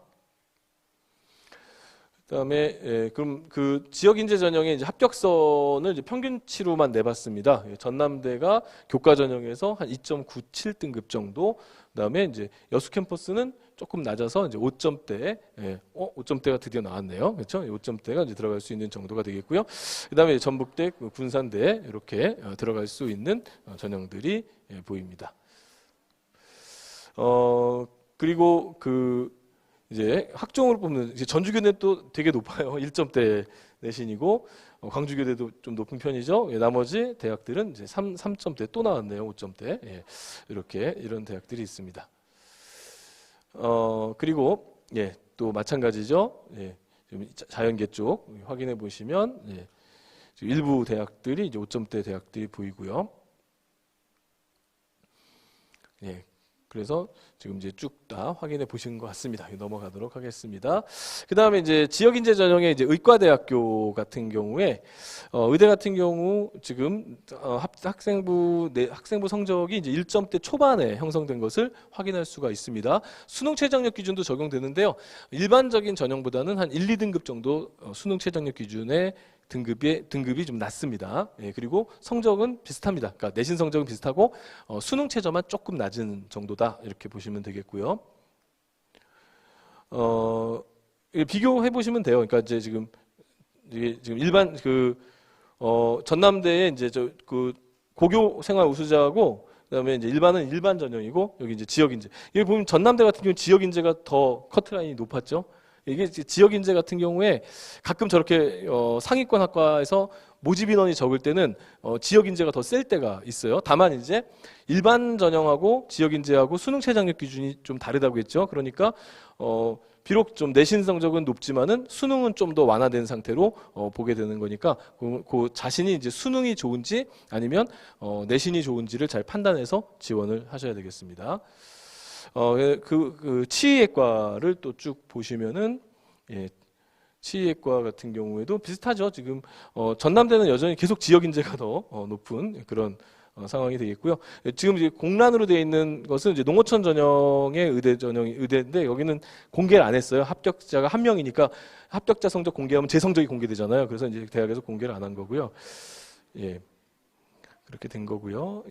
그다음에 그럼 그 지역 인재 전형의 이제 합격선을 이제 평균치로만 내봤습니다. 전남대가 교과 전형에서 한 2.97등급 정도. 그다음에 이제 여수 캠퍼스는 조금 낮아서 이제 5점대. 5점대가 드디어 나왔네요. 그렇죠? 5점대가 이제 들어갈 수 있는 정도가 되겠고요. 그다음에 전북대, 군산대 이렇게 들어갈 수 있는 전형들이 보입니다. 그리고 이제 학종으로 뽑는 이제 전주교대 또 되게 높아요. 1점대 내신이고 광주교대도 좀 높은 편이죠. 나머지 대학들은 이제 3점대 또 나왔네요. 5점대. 이렇게 이런 대학들이 있습니다. 그리고 또 마찬가지죠. 좀 자연계 쪽 확인해 보시면 일부 대학들이 이제 5점대 대학들이 보이고요. 그래서 지금 이제 쭉 다 확인해 보신 것 같습니다. 넘어가도록 하겠습니다. 그 다음에 이제 지역인재 전형의 이제 의과대학교 같은 경우에 의대 같은 경우 지금 학생부 성적이 이제 1점대 초반에 형성된 것을 확인할 수가 있습니다. 수능 최저학력 기준도 적용되는데요. 일반적인 전형보다는 한 1, 2등급 정도 수능 최저학력 기준의 등급이 좀 낮습니다. 그리고 성적은 비슷합니다. 그러니까 내신 성적은 비슷하고 수능 최저만 조금 낮은 정도다 이렇게 보시면 되겠고요. 비교해 보시면 돼요. 그러니까 이제 지금 일반 전남대에 이제 고교 생활 우수자하고 그다음에 이제 일반은 일반 전형이고 여기 이제 지역 인재. 여기 보면 전남대 같은 경우 지역 인재가 더 커트라인이 높았죠. 이게 지역 인재 같은 경우에 가끔 저렇게 상위권 학과에서 모집 인원이 적을 때는 지역 인재가 더 셀 때가 있어요. 다만 이제 일반 전형하고 지역 인재하고 수능 최저학력 기준이 좀 다르다고 했죠. 그러니까 비록 좀 내신 성적은 높지만은 수능은 좀 더 완화된 상태로 보게 되는 거니까 그 자신이 이제 수능이 좋은지 아니면 내신이 좋은지를 잘 판단해서 지원을 하셔야 되겠습니다. 그 치의학과를 또 쭉 보시면은 치의학과 같은 경우에도 비슷하죠. 지금 전남대는 여전히 계속 지역 인재가 더 높은 그런 상황이 되겠고요. 지금 이제 공란으로 되어 있는 것은 이제 농어촌 전형의 의대인데 여기는 공개를 안 했어요. 합격자가 한 명이니까 합격자 성적 공개하면 제 성적이 공개되잖아요. 그래서 이제 대학에서 공개를 안 한 거고요. 그렇게 된 거고요.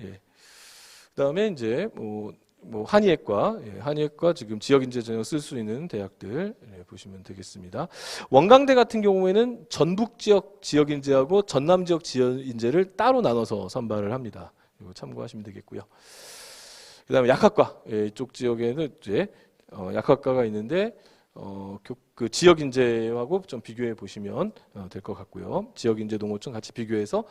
그다음에 이제 한의학과 지금 지역인재 전형 쓸 수 있는 대학들 보시면 되겠습니다. 원광대 같은 경우에는 전북 지역 지역인재하고 전남 지역 지역인재를 따로 나눠서 선발을 합니다. 이거 참고하시면 되겠고요. 그다음에 약학과 이쪽 지역에는 이제 약학과가 있는데 그 지역 인재하고 좀 비교해 보시면 될 것 같고요. 지역 인재 농어촌 같이 비교해서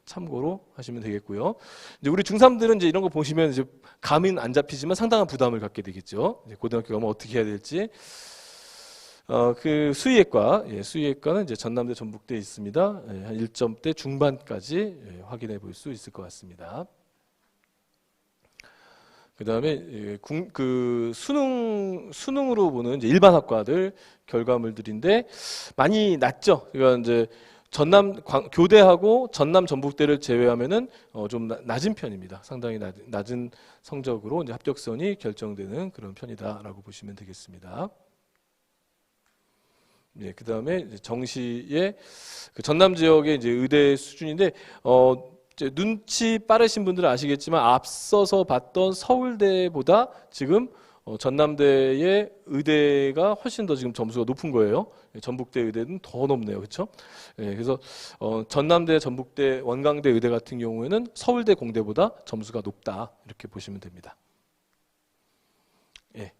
참고로 하시면 되겠고요. 이제 우리 중3들은 이제 이런 거 보시면 이제 감은 안 잡히지만 상당한 부담을 갖게 되겠죠. 이제 고등학교 가면 어떻게 해야 될지. 그 수의학과, 수의학과는 이제 전남대 전북대에 있습니다. 한 1점대 중반까지 확인해 볼 수 있을 것 같습니다. 그다음에 그 수능으로 보는 이제 일반 학과들 결과물들인데 많이 낮죠. 그러니까 이제 교대하고 전남 전북대를 제외하면은 좀 낮은 편입니다. 상당히 낮은 성적으로 이제 합격선이 결정되는 그런 편이다라고 보시면 되겠습니다. 네, 그다음에 정시의 그 전남 지역의 이제 의대 수준인데 이제 눈치 빠르신 분들은 아시겠지만 앞서서 봤던 서울대보다 지금 전남대의 의대가 훨씬 더 지금 점수가 높은 거예요. 전북대 의대는 더 높네요, 그렇죠? 그래서 전남대, 전북대, 원광대 의대 같은 경우에는 서울대 공대보다 점수가 높다 이렇게 보시면 됩니다. 예.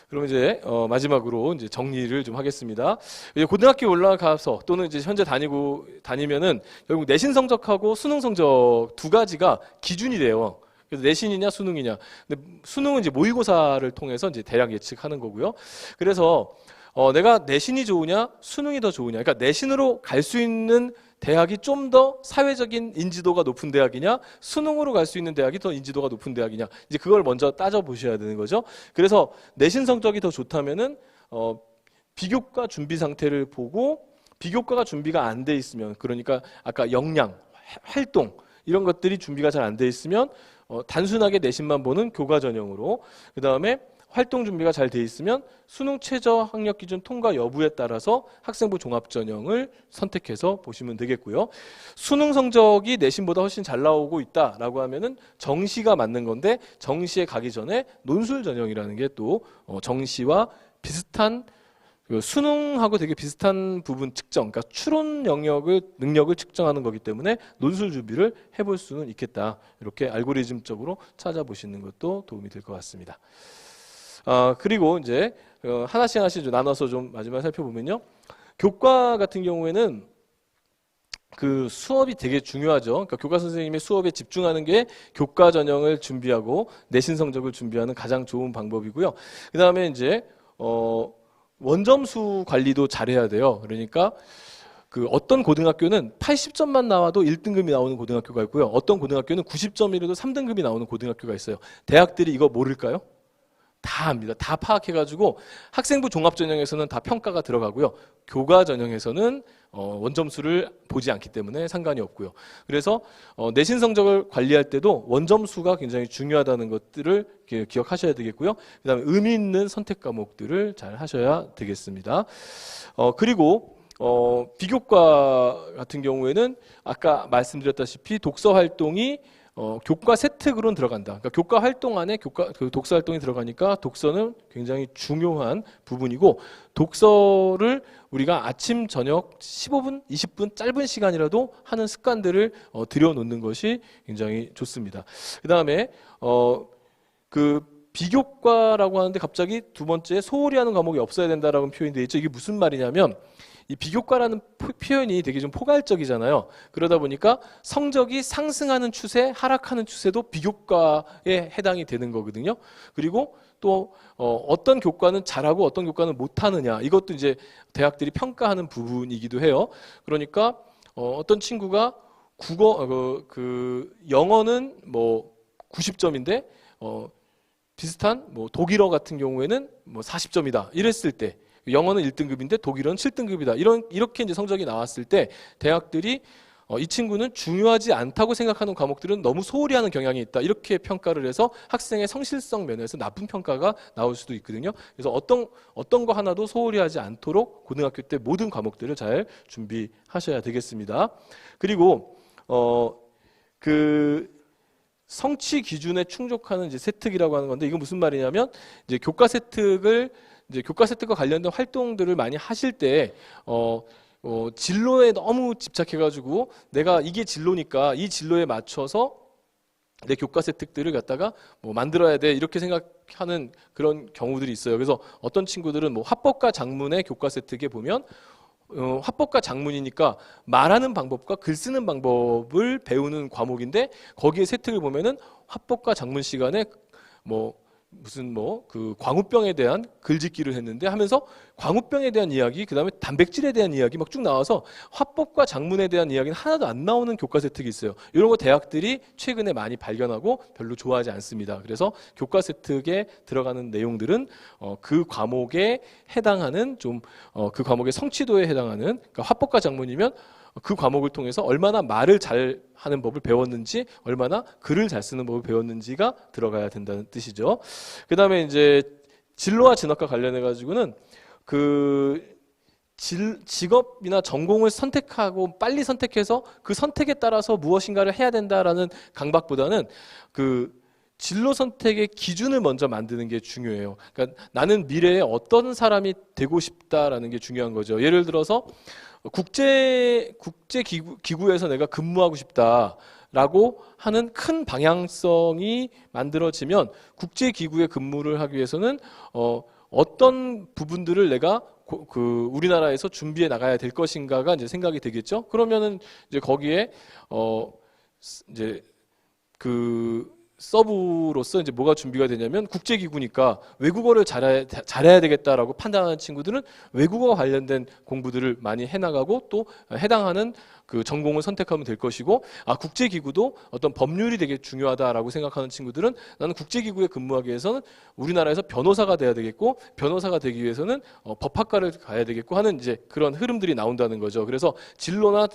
그럼 이제 마지막으로 이제 정리를 좀 하겠습니다. 이제 고등학교 올라가서 또는 이제 현재 다니면은 결국 내신 성적하고 수능 성적 두 가지가 기준이 돼요. 그래서 내신이냐 수능이냐. 근데 수능은 이제 모의고사를 통해서 이제 대략 예측하는 거고요. 그래서 내가 내신이 좋으냐 수능이 더 좋으냐. 그러니까 내신으로 갈 수 있는 대학이 좀 더 사회적인 인지도가 높은 대학이냐 수능으로 갈 수 있는 대학이 더 인지도가 높은 대학이냐 이제 그걸 먼저 따져 보셔야 되는 거죠. 그래서 내신 성적이 더 좋다면은 비교과 준비 상태를 보고 비교과가 준비가 안 돼 있으면 그러니까 아까 역량, 활동 이런 것들이 준비가 잘 안 돼 있으면 단순하게 내신만 보는 교과 전형으로 그다음에 활동 준비가 잘 돼 있으면 수능 최저 학력 기준 통과 여부에 따라서 학생부 종합 전형을 선택해서 보시면 되겠고요. 수능 성적이 내신보다 훨씬 잘 나오고 있다라고 하면은 정시가 맞는 건데 정시에 가기 전에 논술 전형이라는 게 또 정시와 비슷한 수능하고 되게 비슷한 부분 측정, 그러니까 추론 능력을 측정하는 거기 때문에 논술 준비를 해볼 수는 있겠다. 이렇게 알고리즘적으로 찾아보시는 것도 도움이 될 것 같습니다. 그리고 이제 하나씩 나눠서 좀 마지막에 살펴보면요. 교과 같은 경우에는 그 수업이 되게 중요하죠. 그러니까 교과 선생님의 수업에 집중하는 게 교과 전형을 준비하고 내신 성적을 준비하는 가장 좋은 방법이고요. 그 다음에 이제 원점수 관리도 잘해야 돼요. 그러니까 그 어떤 고등학교는 80점만 나와도 1등급이 나오는 고등학교가 있고요. 어떤 고등학교는 90점이라도 3등급이 나오는 고등학교가 있어요. 대학들이 이거 모를까요? 다 압니다. 다 파악해가지고 학생부 종합전형에서는 다 평가가 들어가고요. 교과 전형에서는 원점수를 보지 않기 때문에 상관이 없고요. 그래서 내신 성적을 관리할 때도 원점수가 굉장히 중요하다는 것들을 기억하셔야 되겠고요. 그다음에 의미 있는 선택 과목들을 잘 하셔야 되겠습니다. 그리고 비교과 같은 경우에는 아까 말씀드렸다시피 독서 활동이 교과 세특으로는 들어간다. 그러니까 교과 활동 안에 그 독서 활동이 들어가니까 독서는 굉장히 중요한 부분이고 독서를 우리가 아침, 저녁 15분, 20분 짧은 시간이라도 하는 습관들을 들여놓는 것이 굉장히 좋습니다. 그 다음에 그 비교과라고 하는데 갑자기 두 번째 소홀히 하는 과목이 없어야 된다라는 표현이 되어 있죠. 이게 무슨 말이냐면 이 비교과라는 표현이 되게 좀 포괄적이잖아요. 그러다 보니까 성적이 상승하는 추세, 하락하는 추세도 비교과에 해당이 되는 거거든요. 그리고 또 어떤 교과는 잘하고 어떤 교과는 못하느냐 이것도 이제 대학들이 평가하는 부분이기도 해요. 그러니까 어떤 친구가 영어는 뭐 90점인데 비슷한 뭐 독일어 같은 경우에는 뭐 40점이다 이랬을 때 영어는 1등급인데 독일어는 7등급이다. 이렇게 이제 성적이 나왔을 때 대학들이 이 친구는 중요하지 않다고 생각하는 과목들은 너무 소홀히 하는 경향이 있다. 이렇게 평가를 해서 학생의 성실성 면에서 나쁜 평가가 나올 수도 있거든요. 그래서 어떤 거 하나도 소홀히 하지 않도록 고등학교 때 모든 과목들을 잘 준비하셔야 되겠습니다. 그리고 그 성취 기준에 충족하는 이제 세특이라고 하는 건데 이건 무슨 말이냐면 이제 교과 세특과 관련된 활동들을 많이 하실 때 진로에 너무 집착해가지고 내가 이게 진로니까 이 진로에 맞춰서 내 교과 세특들을 갖다가 뭐 만들어야 돼 이렇게 생각하는 그런 경우들이 있어요. 그래서 어떤 친구들은 뭐 화법과 작문의 교과 세트에 보면 화법과 작문이니까 말하는 방법과 글 쓰는 방법을 배우는 과목인데 거기에 세특을 보면은 화법과 작문 시간에 뭐 무슨 뭐 그 광우병에 대한 글짓기를 했는데 하면서 광우병에 대한 이야기, 그다음에 단백질에 대한 이야기 막 쭉 나와서 화법과 작문에 대한 이야기는 하나도 안 나오는 교과 세특이 있어요. 이런 거 대학들이 최근에 많이 발견하고 별로 좋아하지 않습니다. 그래서 교과 세특에 들어가는 내용들은 그 과목에 해당하는 좀 그 과목의 성취도에 해당하는, 그러니까 화법과 작문이면 그 과목을 통해서 얼마나 말을 잘 하는 법을 배웠는지, 얼마나 글을 잘 쓰는 법을 배웠는지가 들어가야 된다는 뜻이죠. 그 다음에 이제 진로와 진학과 관련해 가지고는 그 직업이나 전공을 선택하고 빨리 선택해서 그 선택에 따라서 무엇인가를 해야 된다라는 강박보다는 그 진로 선택의 기준을 먼저 만드는 게 중요해요. 그러니까 나는 미래에 어떤 사람이 되고 싶다라는 게 중요한 거죠. 예를 들어서 국제기구에서 내가 근무하고 싶다라고 하는 큰 방향성이 만들어지면 국제기구에 근무를 하기 위해서는 어떤 부분들을 내가 우리나라에서 준비해 나가야 될 것인가가 이제 생각이 되겠죠. 그러면은 이제 거기에 이제 그 서브로서 이제 뭐가 준비가 되냐면 국제기구니까 외국어를 잘해야 되겠다라고 판단하는 친구들은 외국어와 관련된 공부들을 많이 해나가고 또 해당하는 그 전공을 선택하면 될 것이고, 국제기구도 어떤 법률이 되게 중요하다라고 생각하는 친구들은 나는 국제기구에 근무하기 위해서는 우리나라에서 변호사가 돼야 되겠고, 변호사가 되기 위해서는 법학과를 가야 되겠고 하는 이제 그런 흐름들이 나온다는 거죠. 그래서 진로를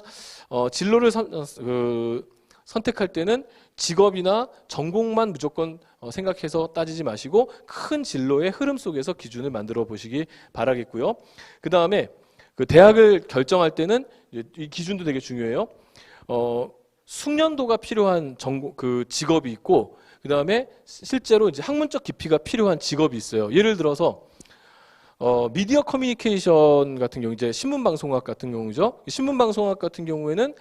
선택할 때는 직업이나 전공만 무조건 생각해서 따지지 마시고 큰 진로의 흐름 속에서 기준을 만들어 보시기 바라겠고요. 그 다음에 그 대학을 결정할 때는 이 기준도 되게 중요해요. 숙련도가 필요한 그 직업이 있고, 그 다음에 실제로 이제 학문적 깊이가 필요한 직업이 있어요. 예를 들어서 미디어 커뮤니케이션 같은 경우, 이제 신문방송학 같은 경우죠. 신문방송학 같은 경우에는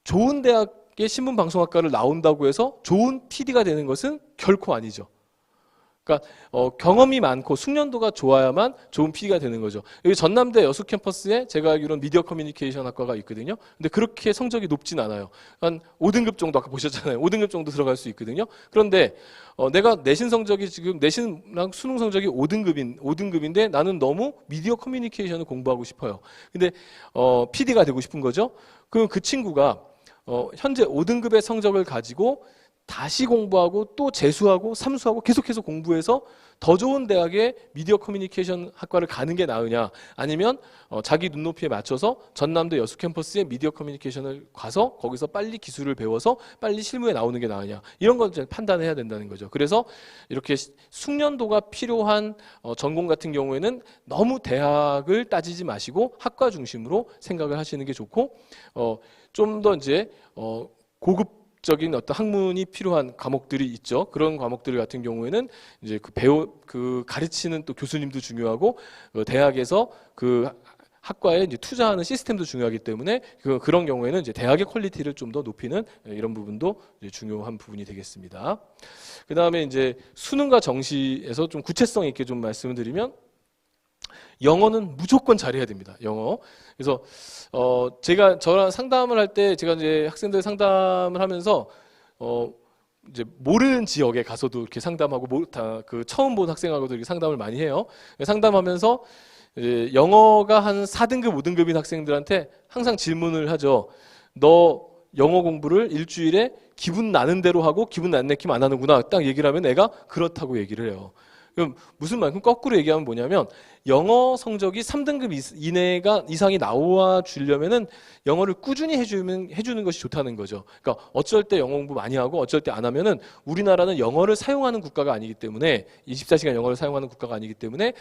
좋은 대학의 신문방송학과를 나온다고 해서 좋은 PD가 되는 것은 결코 아니죠. 그러니까 경험이 많고 숙련도가 좋아야만 좋은 PD가 되는 거죠. 여기 전남대 여수 캠퍼스에 제가 알기로는 미디어 커뮤니케이션 학과가 있거든요. 근데 그렇게 성적이 높진 않아요. 한 5등급 정도, 아까 보셨잖아요. 5등급 정도 들어갈 수 있거든요. 그런데 내가 내신 성적이 지금 내신랑 수능 성적이 5등급인데 나는 너무 미디어 커뮤니케이션을 공부하고 싶어요. 근데 PD가 되고 싶은 거죠. 그럼 그 친구가 현재 5등급의 성적을 가지고 다시 공부하고 또 재수하고 삼수하고 계속해서 공부해서 더 좋은 대학의 미디어 커뮤니케이션 학과를 가는 게 나으냐, 아니면 자기 눈높이에 맞춰서 전남대 여수 캠퍼스에 미디어 커뮤니케이션을 가서 거기서 빨리 기술을 배워서 빨리 실무에 나오는 게 나으냐, 이런 걸 판단해야 된다는 거죠. 그래서 이렇게 숙련도가 필요한 전공 같은 경우에는 너무 대학을 따지지 마시고 학과 중심으로 생각을 하시는 게 좋고, 좀 더 이제 고급적인 어떤 학문이 필요한 과목들이 있죠. 그런 과목들 같은 경우에는 이제 가르치는 또 교수님도 중요하고, 대학에서 그 학과에 이제 투자하는 시스템도 중요하기 때문에 그런 경우에는 이제 대학의 퀄리티를 좀 더 높이는 이런 부분도 이제 중요한 부분이 되겠습니다. 그 다음에 이제 수능과 정시에서 좀 구체성 있게 좀 말씀을 드리면, 영어는 무조건 잘해야 됩니다. 영어. 그래서 제가 저랑 상담을 할 때, 제가 이제 학생들 상담을 하면서 이제 모르는 지역에 가서도 이렇게 상담하고 그 처음 본 학생하고도 이렇게 상담을 많이 해요. 상담하면서 이제 영어가 한 4등급, 5등급인 학생들한테 항상 질문을 하죠. 너 영어 공부를 일주일에 기분 나는 대로 하고 기분 안 내키면 안 하는구나. 딱 얘기를 하면 애가 그렇다고 얘기를 해요. 그럼 무슨 말이야? 거꾸로 얘기하면 뭐냐면, 영어 성적이 3등급 이상이 나와 주려면은 영어를 꾸준히 해주는 것이 좋다는 거죠. 그러니까 어쩔 때 영어 공부 많이 하고 어쩔 때 안 하면은, 우리나라는 영어를 사용하는 국가가 아니기 때문에, 24시간 영어를 사용하는 국가가 아니기 때문에,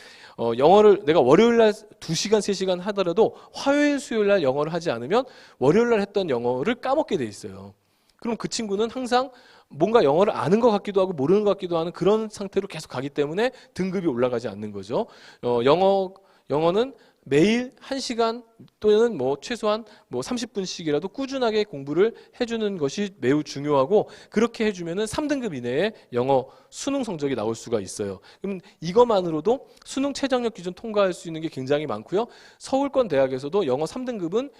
영어를 내가 월요일 날 2시간, 3시간 하더라도 화요일, 수요일 날 영어를 하지 않으면 월요일 날 했던 영어를 까먹게 돼 있어요. 그럼 그 친구는 항상 뭔가 영어를 아는 것 같기도 하고 모르는 것 같기도 하는 그런 상태로 계속 가기 때문에 등급이 올라가지 않는 거죠. 영어는 매일 1시간 또는 뭐 최소한 뭐 30분씩이라도 꾸준하게 공부를 해주는 것이 매우 중요하고, 그렇게 해주면은 3등급 이내에 영어 수능 성적이 나올 수가 있어요. 그럼 이것만으로도 수능 최저학력 기준 통과할 수 있는 게 굉장히 많고요. 서울권 대학에서도 영어 3등급은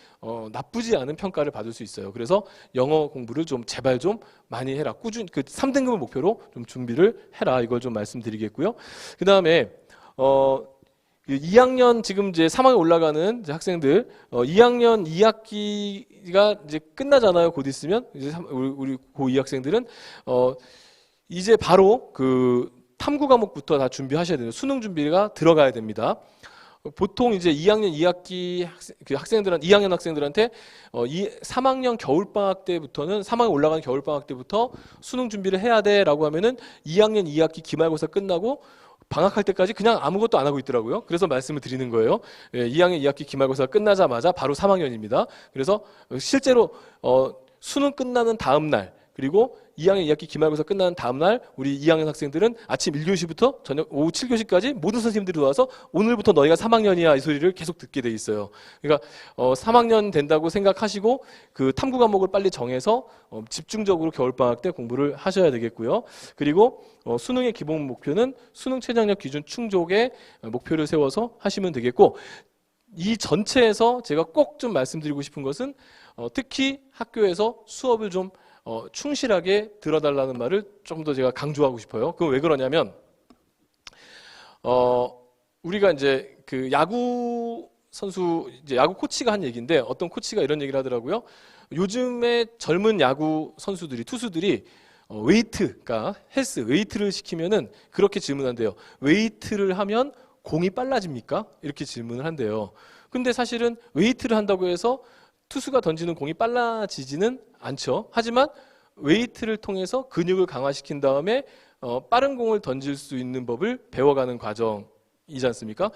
나쁘지 않은 평가를 받을 수 있어요. 그래서 영어 공부를 좀 제발 좀 많이 해라. 꾸준히 그 3등급을 목표로 좀 준비를 해라. 이걸 좀 말씀드리겠고요. 그 다음에 2학년 지금 이제 3학에 올라가는 이제 학생들 2학년 2학기가 이제 끝나잖아요. 곧 있으면 이제 우리 고2 학생들은 이제 바로 그 탐구 과목부터 다 준비하셔야 돼요. 수능 준비가 들어가야 됩니다. 보통 이제 2학년 2학기 학생들한 2학년 학생들한테 3학년 겨울방학 때부터는 3학에 올라가는 겨울방학 때부터 수능 준비를 해야 돼라고 하면은 2학년 2학기 기말고사 끝나고 방학할 때까지 그냥 아무것도 안 하고 있더라고요. 그래서 말씀을 드리는 거예요. 2학년 2학기 기말고사 끝나자마자 바로 3학년입니다. 그래서 실제로 수능 끝나는 다음 날, 그리고 2학년 2학기 기말고사 끝나는 다음 날 우리 2학년 학생들은 아침 1교시부터 저녁 오후 7교시까지 모든 선생님들이 와서 오늘부터 너희가 3학년이야 이 소리를 계속 듣게 돼 있어요. 그러니까 3학년 된다고 생각하시고 그 탐구 과목을 빨리 정해서 집중적으로 겨울방학 때 공부를 하셔야 되겠고요. 그리고 수능의 기본 목표는 수능 최저학력 기준 충족의 목표를 세워서 하시면 되겠고, 이 전체에서 제가 꼭 좀 말씀드리고 싶은 것은 특히 학교에서 수업을 좀 충실하게 들어달라는 말을 좀 더 제가 강조하고 싶어요. 그건 왜 그러냐면 우리가 이제 그 야구 선수 이제 야구 코치가 한 얘기인데, 어떤 코치가 이런 얘기를 하더라고요. 요즘에 젊은 야구 선수들이 투수들이 웨이트, 그러니까 헬스 웨이트를 시키면은 그렇게 질문한대요. 웨이트를 하면 공이 빨라집니까? 이렇게 질문을 한대요. 근데 사실은 웨이트를 한다고 해서 투수가 던지는 공이 빨라지지는 않죠. 하지만 웨이트를 통해서 근육을 강화시킨 다음에 빠른 공을 던질 수 있는 법을 배워가는 과정이지 않습니까?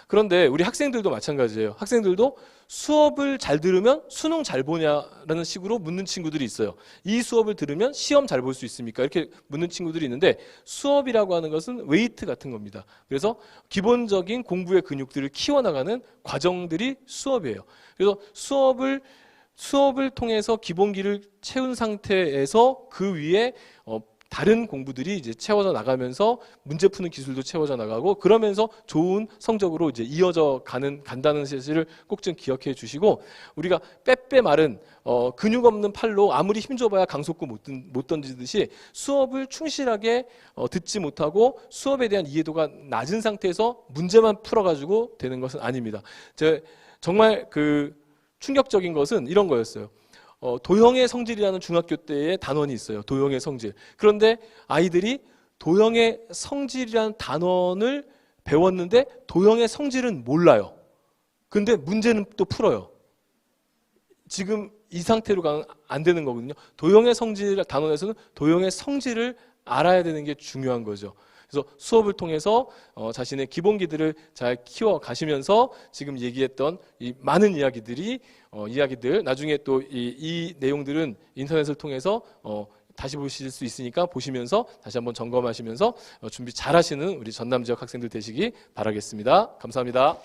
그런데 우리 학생들도 마찬가지예요. 학생들도 수업을 잘 들으면 수능 잘 보냐라는 식으로 묻는 친구들이 있어요. 이 수업을 들으면 시험 잘 볼 수 있습니까? 이렇게 묻는 친구들이 있는데, 수업이라고 하는 것은 웨이트 같은 겁니다. 그래서 기본적인 공부의 근육들을 키워나가는 과정들이 수업이에요. 그래서 수업을 통해서 기본기를 채운 상태에서 그 위에 다른 공부들이 이제 채워져 나가면서 문제 푸는 기술도 채워져 나가고, 그러면서 좋은 성적으로 이제 이어져 간다는 사실을 꼭 좀 기억해 주시고, 우리가 빼빼 마른 근육 없는 팔로 아무리 힘줘봐야 강속구 못 던지듯이 수업을 충실하게 듣지 못하고 수업에 대한 이해도가 낮은 상태에서 문제만 풀어가지고 되는 것은 아닙니다. 제가 정말 그 충격적인 것은 이런 거였어요. 도형의 성질이라는 중학교 때의 단원이 있어요. 도형의 성질. 그런데 아이들이 도형의 성질이라는 단원을 배웠는데 도형의 성질은 몰라요. 근데 문제는 또 풀어요. 지금 이 상태로 가면 안 되는 거거든요. 도형의 성질 단원에서는 도형의 성질을 알아야 되는 게 중요한 거죠. 그래서 수업을 통해서 자신의 기본기들을 잘 키워 가시면서 지금 얘기했던 이 많은 이야기들 나중에 또 이 내용들은 인터넷을 통해서 다시 보실 수 있으니까 보시면서 다시 한번 점검하시면서 준비 잘 하시는 우리 전남 지역 학생들 되시기 바라겠습니다. 감사합니다.